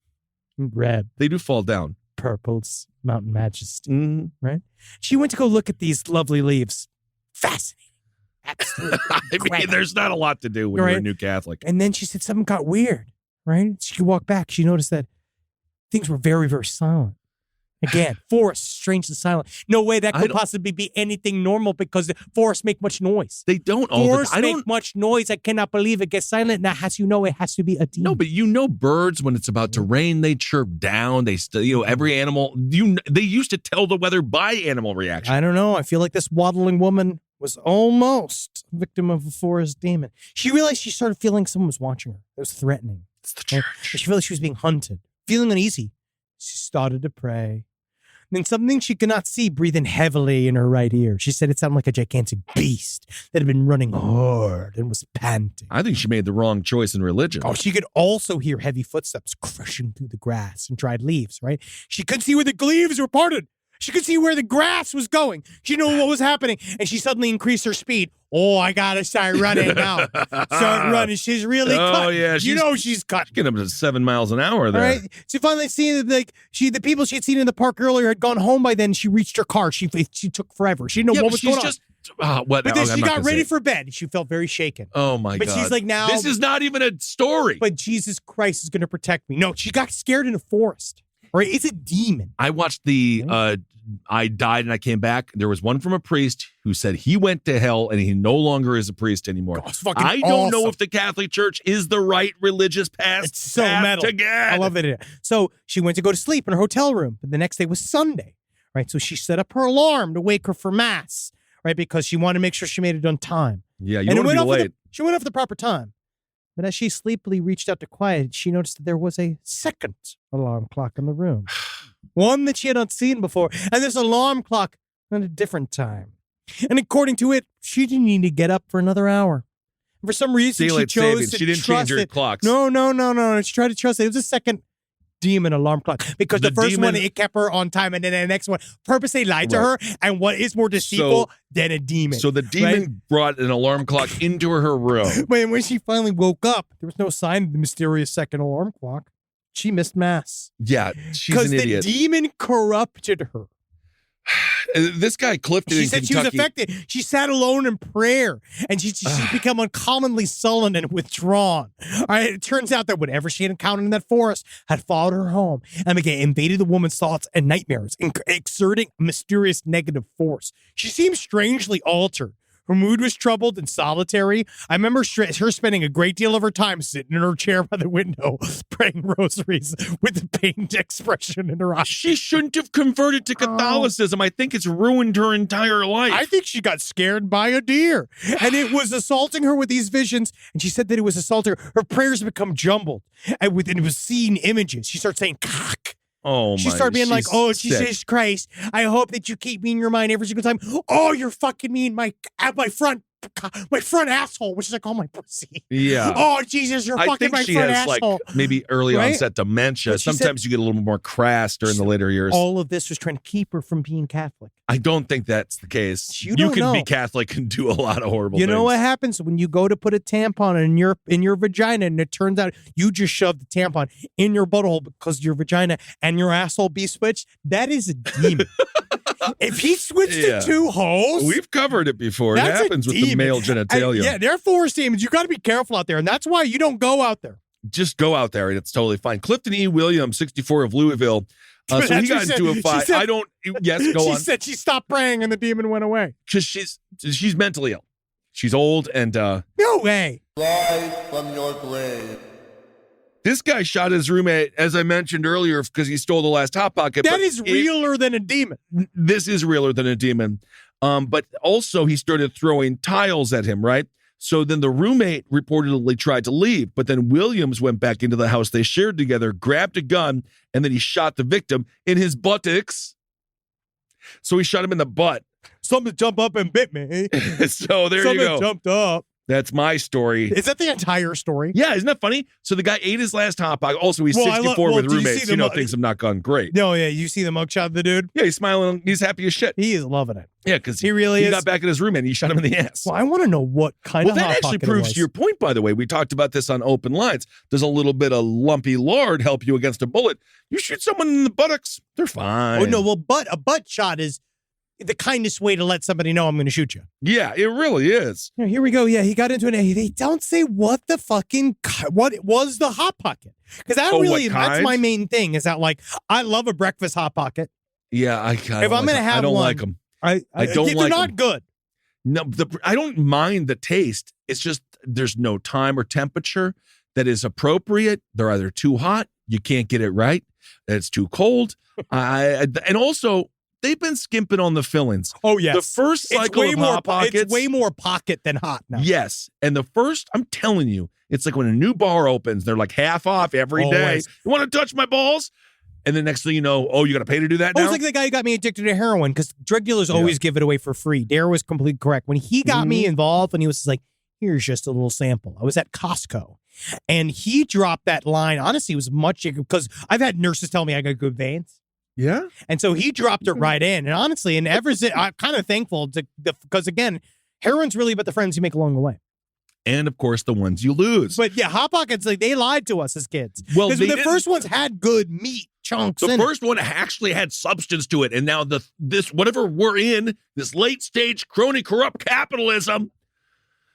Red. They do fall down. Purple's mountain majesty, right? She went to go look at these lovely leaves. Fascinating. Absolutely. I mean, there's not a lot to do when you're a new Catholic. And then she said something got weird, right? She walked back. She noticed that things were very, very silent. Again, forests strangely silent. No way that could possibly be anything normal because the forests make much noise. They don't. Forests make much noise. I cannot believe it gets silent. Now, as you know, it has to be a demon. No, but you know, birds when it's about to rain, they chirp down. They still, every animal. They used to tell the weather by animal reaction. I don't know. I feel like this waddling woman was almost a victim of a forest demon. She realized she started feeling someone was watching her. It was threatening. It's the church. She felt like she was being hunted, feeling uneasy. She started to pray. Then something she could not see breathing heavily in her right ear. She said it sounded like a gigantic beast that had been running hard and was panting. I think she made the wrong choice in religion. Oh, she could also hear heavy footsteps crushing through the grass and dried leaves, right? She could see where the leaves were parted. She could see where the grass was going. She knew what was happening. And she suddenly increased her speed. Oh, I got to start running now. Start running. She's really cut. Oh, yeah. She's cut. Getting up to 7 miles an hour there. Right? She finally seen, the people she had seen in the park earlier had gone home by then. She reached her car. She took forever. She didn't know what was going on. But then she got ready for bed. She felt very shaken. Oh, my God. But she's like, now. This is not even a story. But Jesus Christ is going to protect me. No, she got scared in the forest. Right? It's a demon. I watched I died and I came back. There was one from a priest who said he went to hell and he no longer is a priest anymore. I don't know if the Catholic Church is the right religious path. It's so metal. I love it. So she went to go to sleep in her hotel room, but the next day was Sunday, right? So she set up her alarm to wake her for mass, right? Because she wanted to make sure she made it on time. Yeah, you want to be late. She went off at the proper time. But as she sleepily reached out to quiet, she noticed that there was a second alarm clock in the room. One that she had not seen before. And this alarm clock at a different time. And according to it, she didn't need to get up for another hour. For some reason, she chose to She didn't change her clocks. No. She tried to trust it. It was a second demon alarm clock. Because the first one, it kept her on time. And then the next one, purposely lied to her. And what is more deceitful than a demon? So the demon brought an alarm clock into her room. When she finally woke up, there was no sign of the mysterious second alarm clock. She missed mass. Yeah, she's an idiot. Because the demon corrupted her. This guy Clifton in Kentucky. She was affected. She sat alone in prayer, and she's become uncommonly sullen and withdrawn. All right, it turns out that whatever she had encountered in that forest had followed her home and again invaded the woman's thoughts and nightmares, exerting a mysterious negative force. She seemed strangely altered. Her mood was troubled and solitary. I remember her spending a great deal of her time sitting in her chair by the window, praying rosaries with a pained expression in her eyes. She shouldn't have converted to Catholicism. I think it's ruined her entire life. I think she got scared by a deer, and it was assaulting her with these visions. And she said that it was assaulting her. Her prayers become jumbled, and it was seeing images. She started saying, "Cock." Oh, she started being like, "Oh, Jesus Christ! I hope that you keep me in your mind every single time. Oh, you're fucking me in my front asshole," which is like, "Oh, my pussy." Yeah. Oh, Jesus, you're fucking my front asshole. I think she has like maybe early onset dementia. Sometimes you get a little more crass during the later years. All of this was trying to keep her from being Catholic. I don't think that's the case. You can be Catholic and do a lot of horrible things. You know what happens when you go to put a tampon in your vagina, and it turns out you just shoved the tampon in your butthole because your vagina and your asshole be switched? That is a demon. If he switched to two holes, we've covered it before. It happens with the male genitalia. They're forest demons. You got to be careful out there, and that's why you don't go out there. Just go out there, and it's totally fine. Clifton E. Williams, 64 of Louisville. So he got into a fight. Go on. She said she stopped praying, and the demon went away because she's mentally ill. She's old, and no way. Live from your grave. This guy shot his roommate, as I mentioned earlier, because he stole the last Hot Pocket. That is realer than a demon. This is realer than a demon. But also he started throwing tiles at him, right? So then the roommate reportedly tried to leave, but then Williams went back into the house they shared together, grabbed a gun, and then he shot the victim in his buttocks. So he shot him in the butt. Something jumped up and bit me. So there you go. Something jumped up. That's my story. Is that the entire story? Yeah, isn't that funny? So the guy ate his last Hot Pocket. Also, he's 64 with roommates. Things have not gone great. No, yeah, you see the mugshot of the dude? Yeah, he's smiling. He's happy as shit. He is loving it. Yeah, because he really got back at his roommate and he shot him in the ass. Well, I want to know what kind of Hot Pocket that actually proves to your point, by the way. We talked about this on Open Lines. Does a little bit of lumpy lard help you against a bullet? You shoot someone in the buttocks, they're fine. Oh, no, well, a butt shot is the kindest way to let somebody know I'm going to shoot you. Yeah, it really is. Here we go. Yeah, he got into they don't say what it was the Hot Pocket. Because that's my main thing is that, like, I love a breakfast Hot Pocket. Yeah, if I'm going to have I don't one, like them. I don't like them. They're not good. No, I don't mind the taste. It's just there's no time or temperature that is appropriate. They're either too hot, you can't get it right. It's too cold. And also, they've been skimping on the fillings. Oh, yes. The first cycle of Hot Pockets. It's way more pocket than hot now. Yes. And the first, I'm telling you, it's like when a new bar opens, they're like half off every day. You want to touch my balls? And the next thing you know, you got to pay to do that now? It's like the guy who got me addicted to heroin because drug dealers always give it away for free. Dare was completely correct. When he got me involved and he was like, here's just a little sample. I was at Costco and he dropped that line. Honestly, it was much because I've had nurses tell me I got good veins. Yeah. And so he dropped it right in. And honestly, and ever since, I'm kind of thankful because again, heroin's really about the friends you make along the way. And of course, the ones you lose. But yeah, Hot Pockets, like they lied to us as kids. Well, because the first ones had good meat chunks. The first one actually had substance to it. And now this whatever we're in, this late stage crony corrupt capitalism.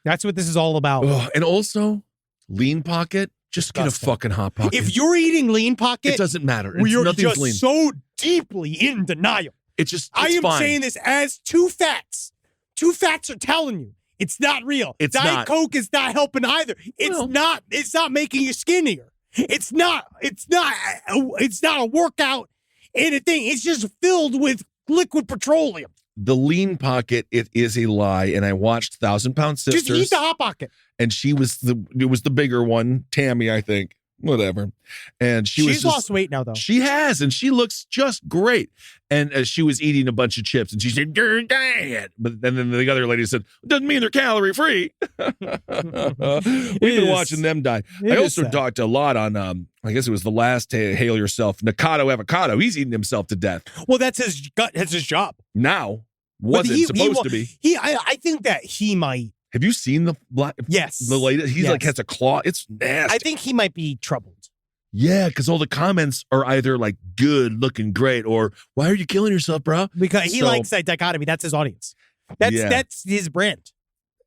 That's what this is all about. And also, Lean Pocket. Just get a fucking Hot Pocket. If you're eating Lean Pocket, it doesn't matter. You're just lean. So deeply in denial. I am saying this as two facts. Two facts are telling you it's not real. Diet Coke is not helping either. It's not making you skinnier. It's not a workout anything. It's just filled with liquid petroleum. The Lean Pocket, it is a lie. And I watched 1,000 Pound Sisters. Just eat the Hot Pocket. And it was the bigger one, Tammy, I think. Whatever. And she's lost weight now, though. She has, and she looks just great. And she was eating a bunch of chips, and she said, "You're dead." But then the other lady said, "Doesn't mean they're calorie free." We've been watching them die. I also talked a lot on, I guess it was the last Hail Yourself, Nikado Avocado. He's eating himself to death. Well, that's his job. Now, wasn't supposed to be. I think that he might. Have you seen the black? Yes. The latest? He like has a claw. It's nasty. I think he might be troubled. Yeah, because all the comments are either like good, looking great, or why are you killing yourself, bro? Because he likes that dichotomy. That's his audience. That's his brand.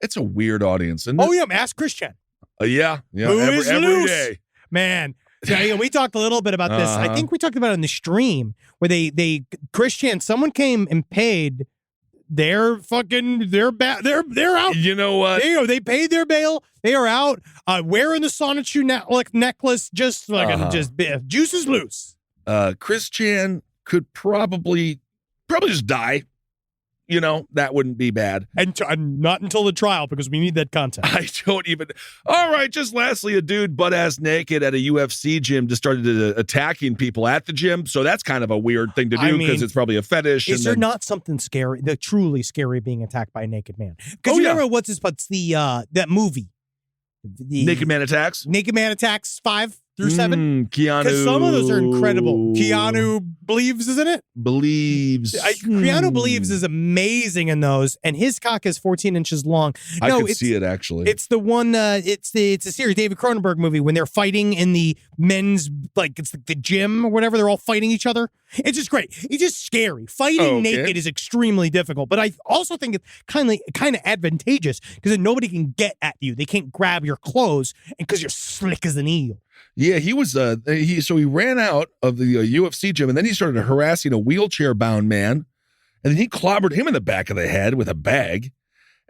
It's a weird audience. Isn't it? Ask Christian. Yeah. Every day. Man. So, we talked a little bit about this. I think we talked about it in the stream where someone came and paid they're out. You know what? They paid their bail. They are out. Wearing the Sonichu necklace, just fucking juice is loose. Chris Chan could probably just die. You know, that wouldn't be bad. And not until the trial, because we need that content. I don't even. All right, just lastly, a dude butt-ass naked at a UFC gym just started attacking people at the gym. So that's kind of a weird thing to do because it's probably a fetish. Is there not something scary, truly scary being attacked by a naked man? Because remember what's that movie? The Naked Man Attacks? Naked Man Attacks 5 through 7? Keanu. Because some of those are incredible. Keanu believes, isn't it? Believes. Keanu believes is amazing in those, and his cock is 14 inches long. I could see it, actually. It's the one, it's a series, David Cronenberg movie, when they're fighting in the men's, it's like the gym or whatever, they're all fighting each other. It's just great. It's just scary. Fighting naked is extremely difficult, but I also think it's kind of advantageous because then nobody can get at you. They can't grab your clothes because you're slick as an eel. Yeah, he was. He ran out of the UFC gym, and then he started harassing a wheelchair-bound man, and then he clobbered him in the back of the head with a bag,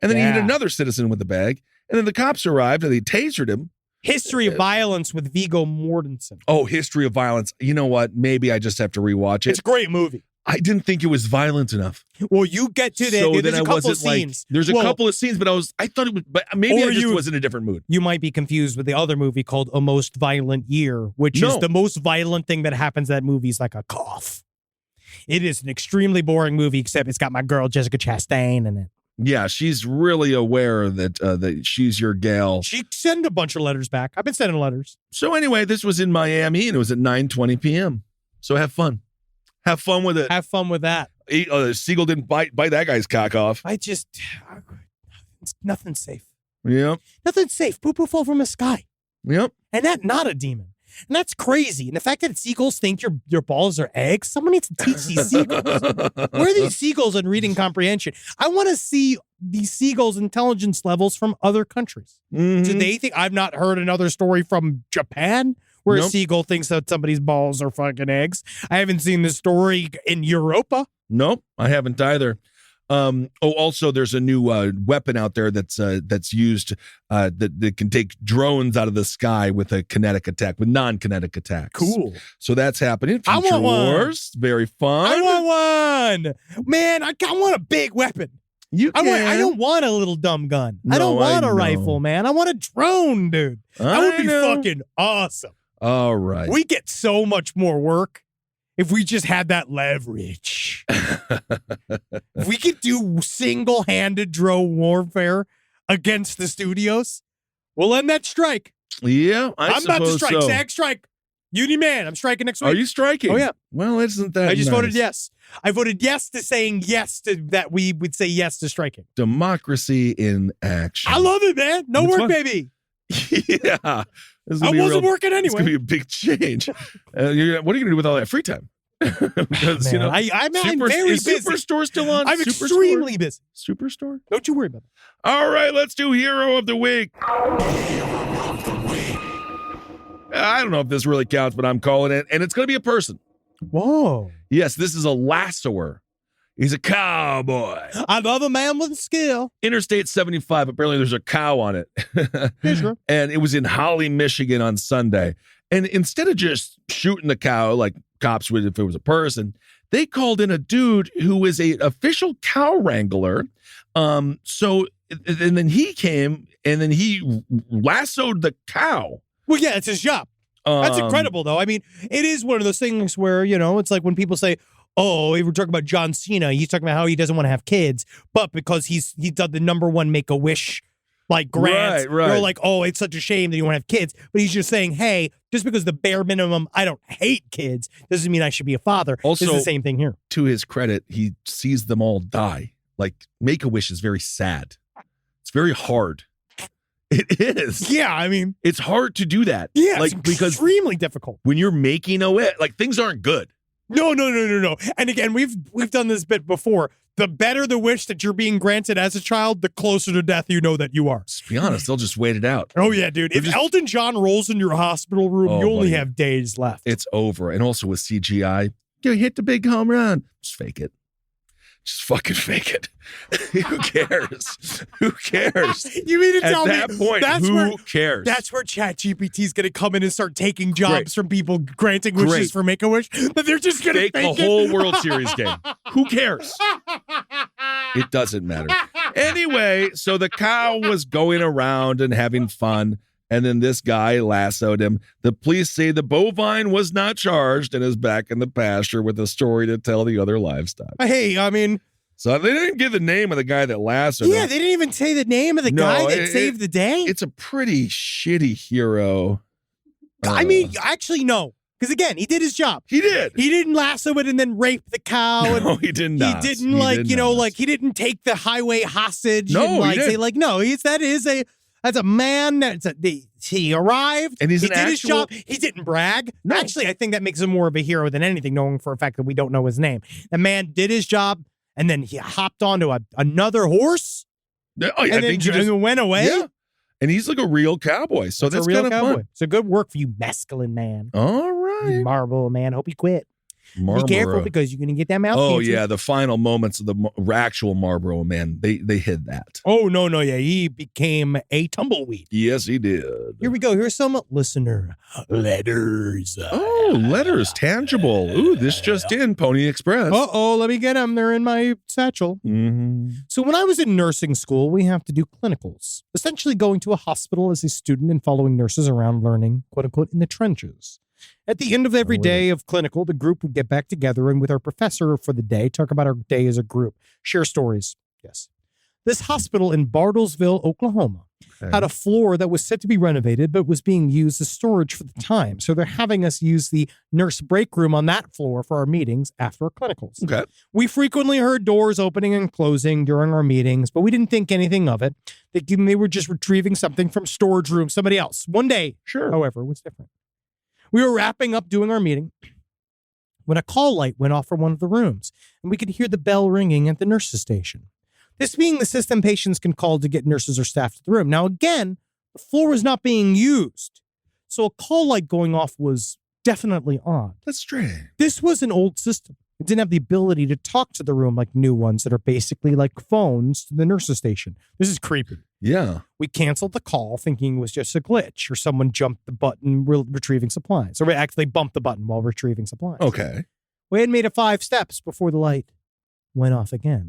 and then he hit another citizen with a bag, and then the cops arrived and they tasered him. History of Violence with Viggo Mortensen. Oh, History of Violence. You know what? Maybe I just have to rewatch it. It's a great movie. I didn't think it was violent enough. Well, you get to that. So there's then a couple of scenes. There's a couple of scenes, but I thought it was, but maybe I just was in a different mood. You might be confused with the other movie called A Most Violent Year, which is the most violent thing that happens in that movie is like a cough. It is an extremely boring movie, except it's got my girl Jessica Chastain in it. Yeah, she's really aware that she's your gal. She sent a bunch of letters back. I've been sending letters. So anyway, this was in Miami, and it was at 9:20 p.m. So have fun. Have fun with it. Have fun with that. Seagull didn't bite that guy's cock off. Nothing's safe. Yep. Nothing's safe. Poo-Poo fell from the sky. Yep. And that not a demon. And that's crazy. And the fact that seagulls think your balls are eggs, someone needs to teach these seagulls. Where are these seagulls in reading comprehension? I want to see these seagulls' intelligence levels from other countries. Mm-hmm. Do they think I've not heard another story from Japan where a seagull thinks that somebody's balls are fucking eggs? I haven't seen this story in Europa. Nope, I haven't either. Also, there's a new weapon out there that's used that can take drones out of the sky with a kinetic attack, with non-kinetic attacks. Cool. So that's happening. I want Wars, very fun. I want one. Man, I want a big weapon. I don't want a little dumb gun. No, I don't want a rifle, man. I want a drone, dude. That would be fucking awesome. All right. We get so much more work if we just had that leverage. If we could do single-handed drone warfare against the studios, we'll end that strike. Yeah, I'm about to strike. So. SAG strike. Uni man, I'm striking next week. Are you striking? Oh, yeah. Well, isn't that I just nice? voted yes. I voted yes to saying yes to that we would say yes to striking. Democracy in action. I love it, man. No work, fun. baby. Yeah. I wasn't working anyway. It's going to be a big change. What are you going to do with all that free time? Because, man, I'm very busy. Superstore still on? I'm extremely busy. Superstore? Don't you worry about it. All right, let's do Hero of the Week. I don't know if this really counts, but I'm calling it. And it's going to be a person. Whoa. Yes, this is a lassoer. He's a cowboy. I love a man with skill. Interstate 75. Apparently there's a cow on it. Yeah, sure. And it was in Holly, Michigan on Sunday. And instead of just shooting the cow like cops would if it was a person, they called in a dude who was an official cow wrangler. And then he came and then he lassoed the cow. Well, yeah, it's his job. That's incredible, though. I mean, it is one of those things where, it's like when people say, oh, we were talking about John Cena. He's talking about how he doesn't want to have kids, but because he's done the #1 Make-A-Wish grants, right. They're like, oh, it's such a shame that you want to have kids. But he's just saying, hey, just because the bare minimum, I don't hate kids, doesn't mean I should be a father. Also, it's the same thing here. To his credit, he sees them all die. Make-A-Wish is very sad. It's very hard. It is. Yeah, I mean, it's hard to do that. Yeah, it's extremely difficult. When you're making a wish, things aren't good. No. And again, we've done this bit before. The better the wish that you're being granted as a child, the closer to death you know that you are. To be honest, they'll just wait it out. Oh, yeah, dude. If Elton John rolls in your hospital room, you only have days left. It's over. And also with CGI, you hit the big home run. Just fake it. Just fucking fake it. Who cares? Who cares? You mean to tell me At that point, who cares? That's where ChatGPT is going to come in and start taking jobs from people granting wishes Great. for Make-A-Wish? That they're just going to fake fake the whole World Series game. Who cares? It doesn't matter. Anyway, so the cow was going around and having fun, and then this guy lassoed him. The police say the bovine was not charged and is back in the pasture with a story to tell the other livestock. Hey, I mean... So they didn't give the name of the guy that lassoed him. Yeah, they didn't even say the name of the guy that saved the day. It's a pretty shitty hero. I mean, actually, no. Because again, he did his job. He did. He didn't lasso it and then rape the cow. No, he did not. He didn't he didn't take the highway hostage. No, and like he didn't. say like, no, that's a man. He arrived. And he did his job. He didn't brag. No. Actually, I think that makes him more of a hero than anything, knowing for a fact that we don't know his name. The man did his job, and then he hopped onto another horse. Oh, yeah, and went away. Yeah. And he's like a real cowboy. So that's kind of fun. So good work for you, masculine man. All right. You Marlboro man. Hope you quit. Marlboro. Be careful because you're going to get that mouth Oh, cancer. yeah. The final moments of the actual Marlboro man, they hid that. Oh, no. Yeah. He became a tumbleweed. Yes, he did. Here we go. Here's some listener letters. Oh, letters. Tangible. Ooh, this just in. Pony Express. Uh-oh. Let me get them. They're in my satchel. Mm-hmm. So when I was in nursing school, we have to do clinicals. Essentially going to a hospital as a student and following nurses around learning, quote unquote, in the trenches. At the end of every day of clinical, the group would get back together and with our professor for the day, talk about our day as a group, share stories. Yes. This hospital in Bartlesville, Oklahoma, had a floor that was set to be renovated, but was being used as storage for the time. So they're having us use the nurse break room on that floor for our meetings after our clinicals. Okay. We frequently heard doors opening and closing during our meetings, but we didn't think anything of it. They were just retrieving something from storage room, somebody else. One day, however, was different. We were wrapping up doing our meeting when a call light went off from one of the rooms, and we could hear the bell ringing at the nurse's station. This being the system patients can call to get nurses or staff to the room. Now, again, the floor was not being used, so a call light going off was definitely odd. That's strange. This was an old system. It didn't have the ability to talk to the room like new ones that are basically like phones to the nurse's station. This is creepy. Yeah. We canceled the call thinking it was just a glitch or someone jumped the button retrieving supplies. Or we actually bumped the button while retrieving supplies. Okay. We had made it 5 steps before the light went off again.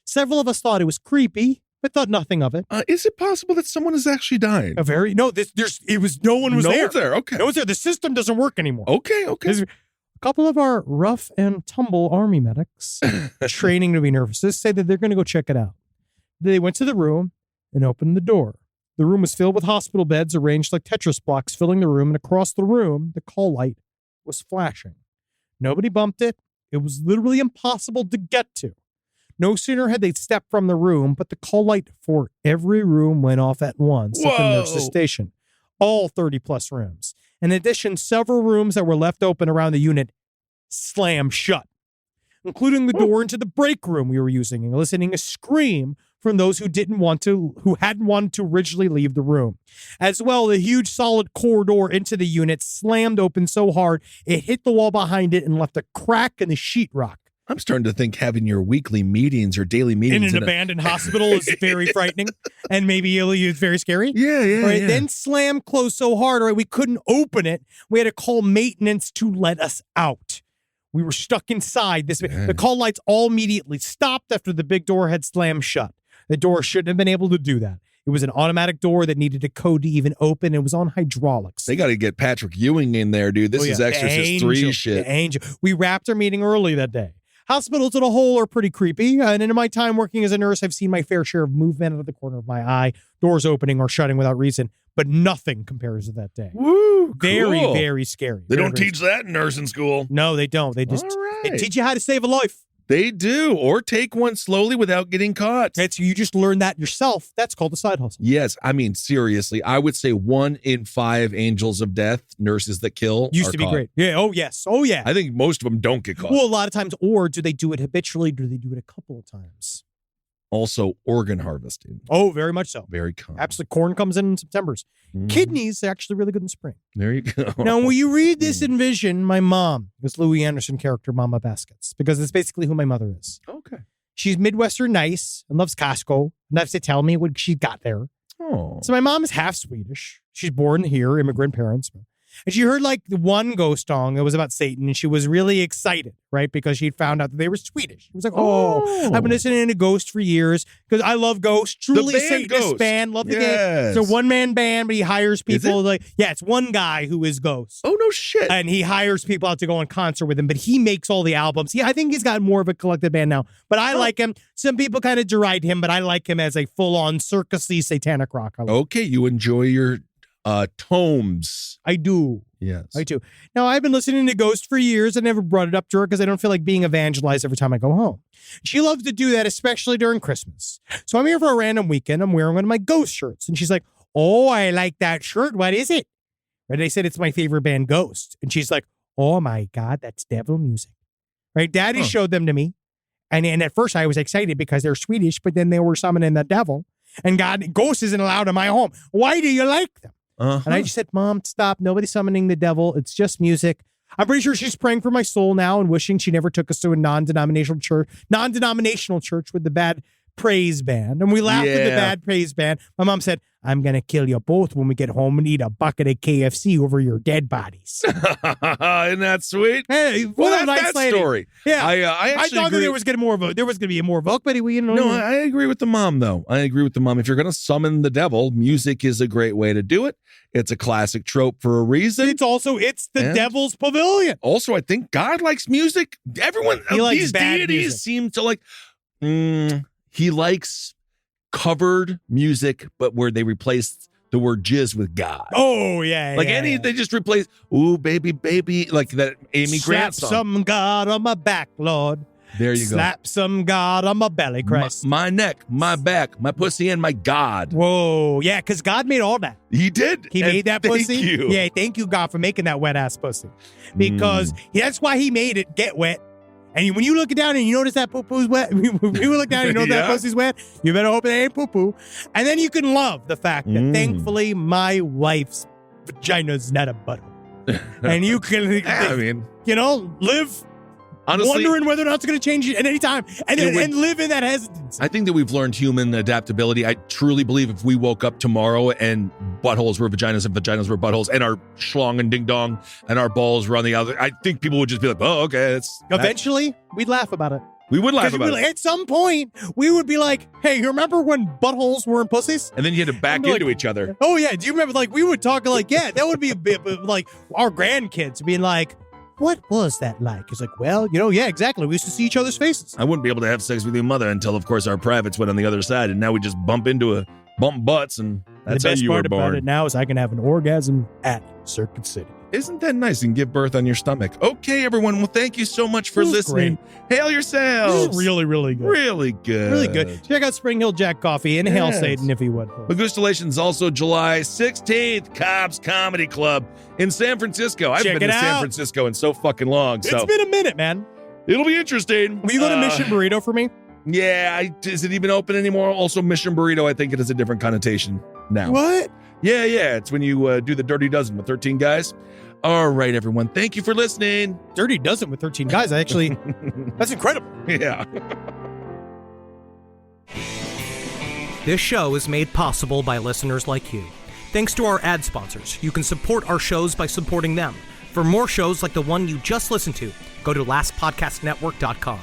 Several of us thought it was creepy, but thought nothing of it. Is it possible that someone is actually dying? No one was there. No one's there. Okay. No one's there. The system doesn't work anymore. Okay. A couple of our rough and tumble army medics training to be nurses say that they're going to go check it out. They went to the room and opened the door. The room was filled with hospital beds arranged like Tetris blocks filling the room, and across the room, the call light was flashing. Nobody bumped it. It was literally impossible to get to. No sooner had they stepped from the room, but the call light for every room went off at once at the nurse's station. All 30-plus rooms. In addition, several rooms that were left open around the unit slammed shut, including the door into the break room we were using, and eliciting a scream from those who hadn't wanted to originally leave the room. As well, the huge solid corridor into the unit slammed open so hard it hit the wall behind it and left a crack in the sheetrock. I'm starting to think having your weekly meetings or daily meetings in an abandoned hospital is very frightening and maybe it's very scary. Yeah. Then slammed closed so hard, we couldn't open it. We had to call maintenance to let us out. We were stuck inside. The call lights all immediately stopped after the big door had slammed shut. The door shouldn't have been able to do that. It was an automatic door that needed a code to even open. It was on hydraulics. They got to get Patrick Ewing in there, dude. This is Exorcist 3 shit. The angel. We wrapped our meeting early that day. Hospitals as a whole are pretty creepy. And in my time working as a nurse, I've seen my fair share of movement out of the corner of my eye, doors opening or shutting without reason, but nothing compares to that day. Woo, very, cool. very scary. They don't teach that in nursing school. No, they don't. They just they teach you how to save a life. They do, or take one slowly without getting caught. You just learn that yourself. That's called a side hustle. Yes, I mean, seriously, I would say 1 in 5 angels of death, nurses that kill, used to be caught. great. Yeah, oh yes, oh yeah. I think most of them don't get caught. Well, a lot of times, or do they do it habitually? Do they do it a couple of times? Also, organ harvesting. Oh, very much so. Very common. Absolutely. Corn comes in September. Kidneys are actually really good in spring. There you go. Now, when you read this, envision my mom, this Louis Anderson character, Mama Baskets, because it's basically who my mother is. Okay. She's Midwestern nice and loves Costco. Loves to tell me what she got there. Oh. So my mom is half Swedish. She's born here, immigrant parents. And she heard like the one ghost song that was about Satan, and she was really excited, right? Because she found out that they were Swedish. She was like, oh, I've been listening to Ghost for years because I love Ghost. Truly Satanist Ghost. band. Love the game. Yes. It's a one-man band, but he hires people. It's one guy who is Ghost. Oh, no shit. And he hires people out to go on concert with him, but he makes all the albums. I think he's got more of a collective band now, but I like him. Some people kind of deride him, but I like him as a full-on circus-y satanic rock. Okay, you enjoy your tomes. I do. Yes. I do. Now, I've been listening to Ghost for years. I never brought it up to her because I don't feel like being evangelized every time I go home. She loves to do that, especially during Christmas. So I'm here for a random weekend. I'm wearing one of my Ghost shirts. And she's like, oh, I like that shirt. What is it? And I said, it's my favorite band, Ghost. And she's like, oh my God, that's devil music. Right? Daddy showed them to me. And at first I was excited because they're Swedish, but then they were summoning the devil. And Ghost isn't allowed in my home. Why do you like them? And I just said, Mom, stop. Nobody's summoning the devil. It's just music. I'm pretty sure she's praying for my soul now and wishing she never took us to a non-denominational church with the bad praise band. And we laughed at the bad praise band. My mom said, I'm going to kill you both when we get home and eat a bucket of KFC over your dead bodies. Isn't that sweet? Hey, well, that's that story. Yeah. I thought that there was going to be more book, but we No, I agree with the mom, though. I agree with the mom. If you're going to summon the devil, music is a great way to do it. It's a classic trope for a reason. It's the devil's pavilion. Also, I think God likes music. Everyone, these deities seem to like, he likes covered music, but where they replaced the word jizz with God. Oh, yeah. They just replace, ooh, baby, baby, like that Amy Grant song. Slap some God on my back, Lord. There you go. Slap some God on my belly, Christ. My neck, my back, my pussy, and my God. Whoa, yeah, because God made all that. He did. He made that pussy. Thank you. Yeah, thank you, God, for making that wet-ass pussy. Because that's why he made it get wet. And when you look it down and you notice that poo-poo's wet, when you look down and you know that pussy's wet, you better hope it ain't poo-poo. And then you can love the fact that thankfully my wife's vagina's not a butthole. And you can, live honestly, wondering whether or not it's going to change at any time and live in that hesitancy. I think that we've learned human adaptability. I truly believe if we woke up tomorrow and buttholes were vaginas and vaginas were buttholes and our schlong and ding dong and our balls were on the other, I think people would just be like, oh, okay. Eventually, we'd laugh about it. We would laugh about it. At some point, we would be like, hey, you remember when buttholes were in pussies? And then you had to back into each other. Oh, yeah. Do you remember? Like, we would talk like, yeah, that would be a bit like our grandkids being like, what was that like? It's like, well, yeah, exactly. We used to see each other's faces. I wouldn't be able to have sex with your mother until, of course, our privates went on the other side. And now we just bump butts, and that's how you were born. The best part about it now is I can have an orgasm at Circuit City. Isn't that nice? And give birth on your stomach. Okay, everyone. Well, thank you so much for listening. Great. Hail yourselves. This is really, really good. Really good. Really good. Check out Spring Hill Jack Coffee and Hail Satan if you would. Magustalation's also July 16th, Cobb's Comedy Club in San Francisco. I haven't been to San Francisco in so fucking long. It's been a minute, man. It'll be interesting. Will you go to Mission Burrito for me? Yeah. Is it even open anymore? Also, Mission Burrito, I think it has a different connotation now. What? Yeah. It's when you do the Dirty Dozen with 13 guys. All right, everyone. Thank you for listening. Dirty Dozen with 13 guys. That's incredible. Yeah. This show is made possible by listeners like you. Thanks to our ad sponsors. You can support our shows by supporting them. For more shows like the one you just listened to, go to lastpodcastnetwork.com.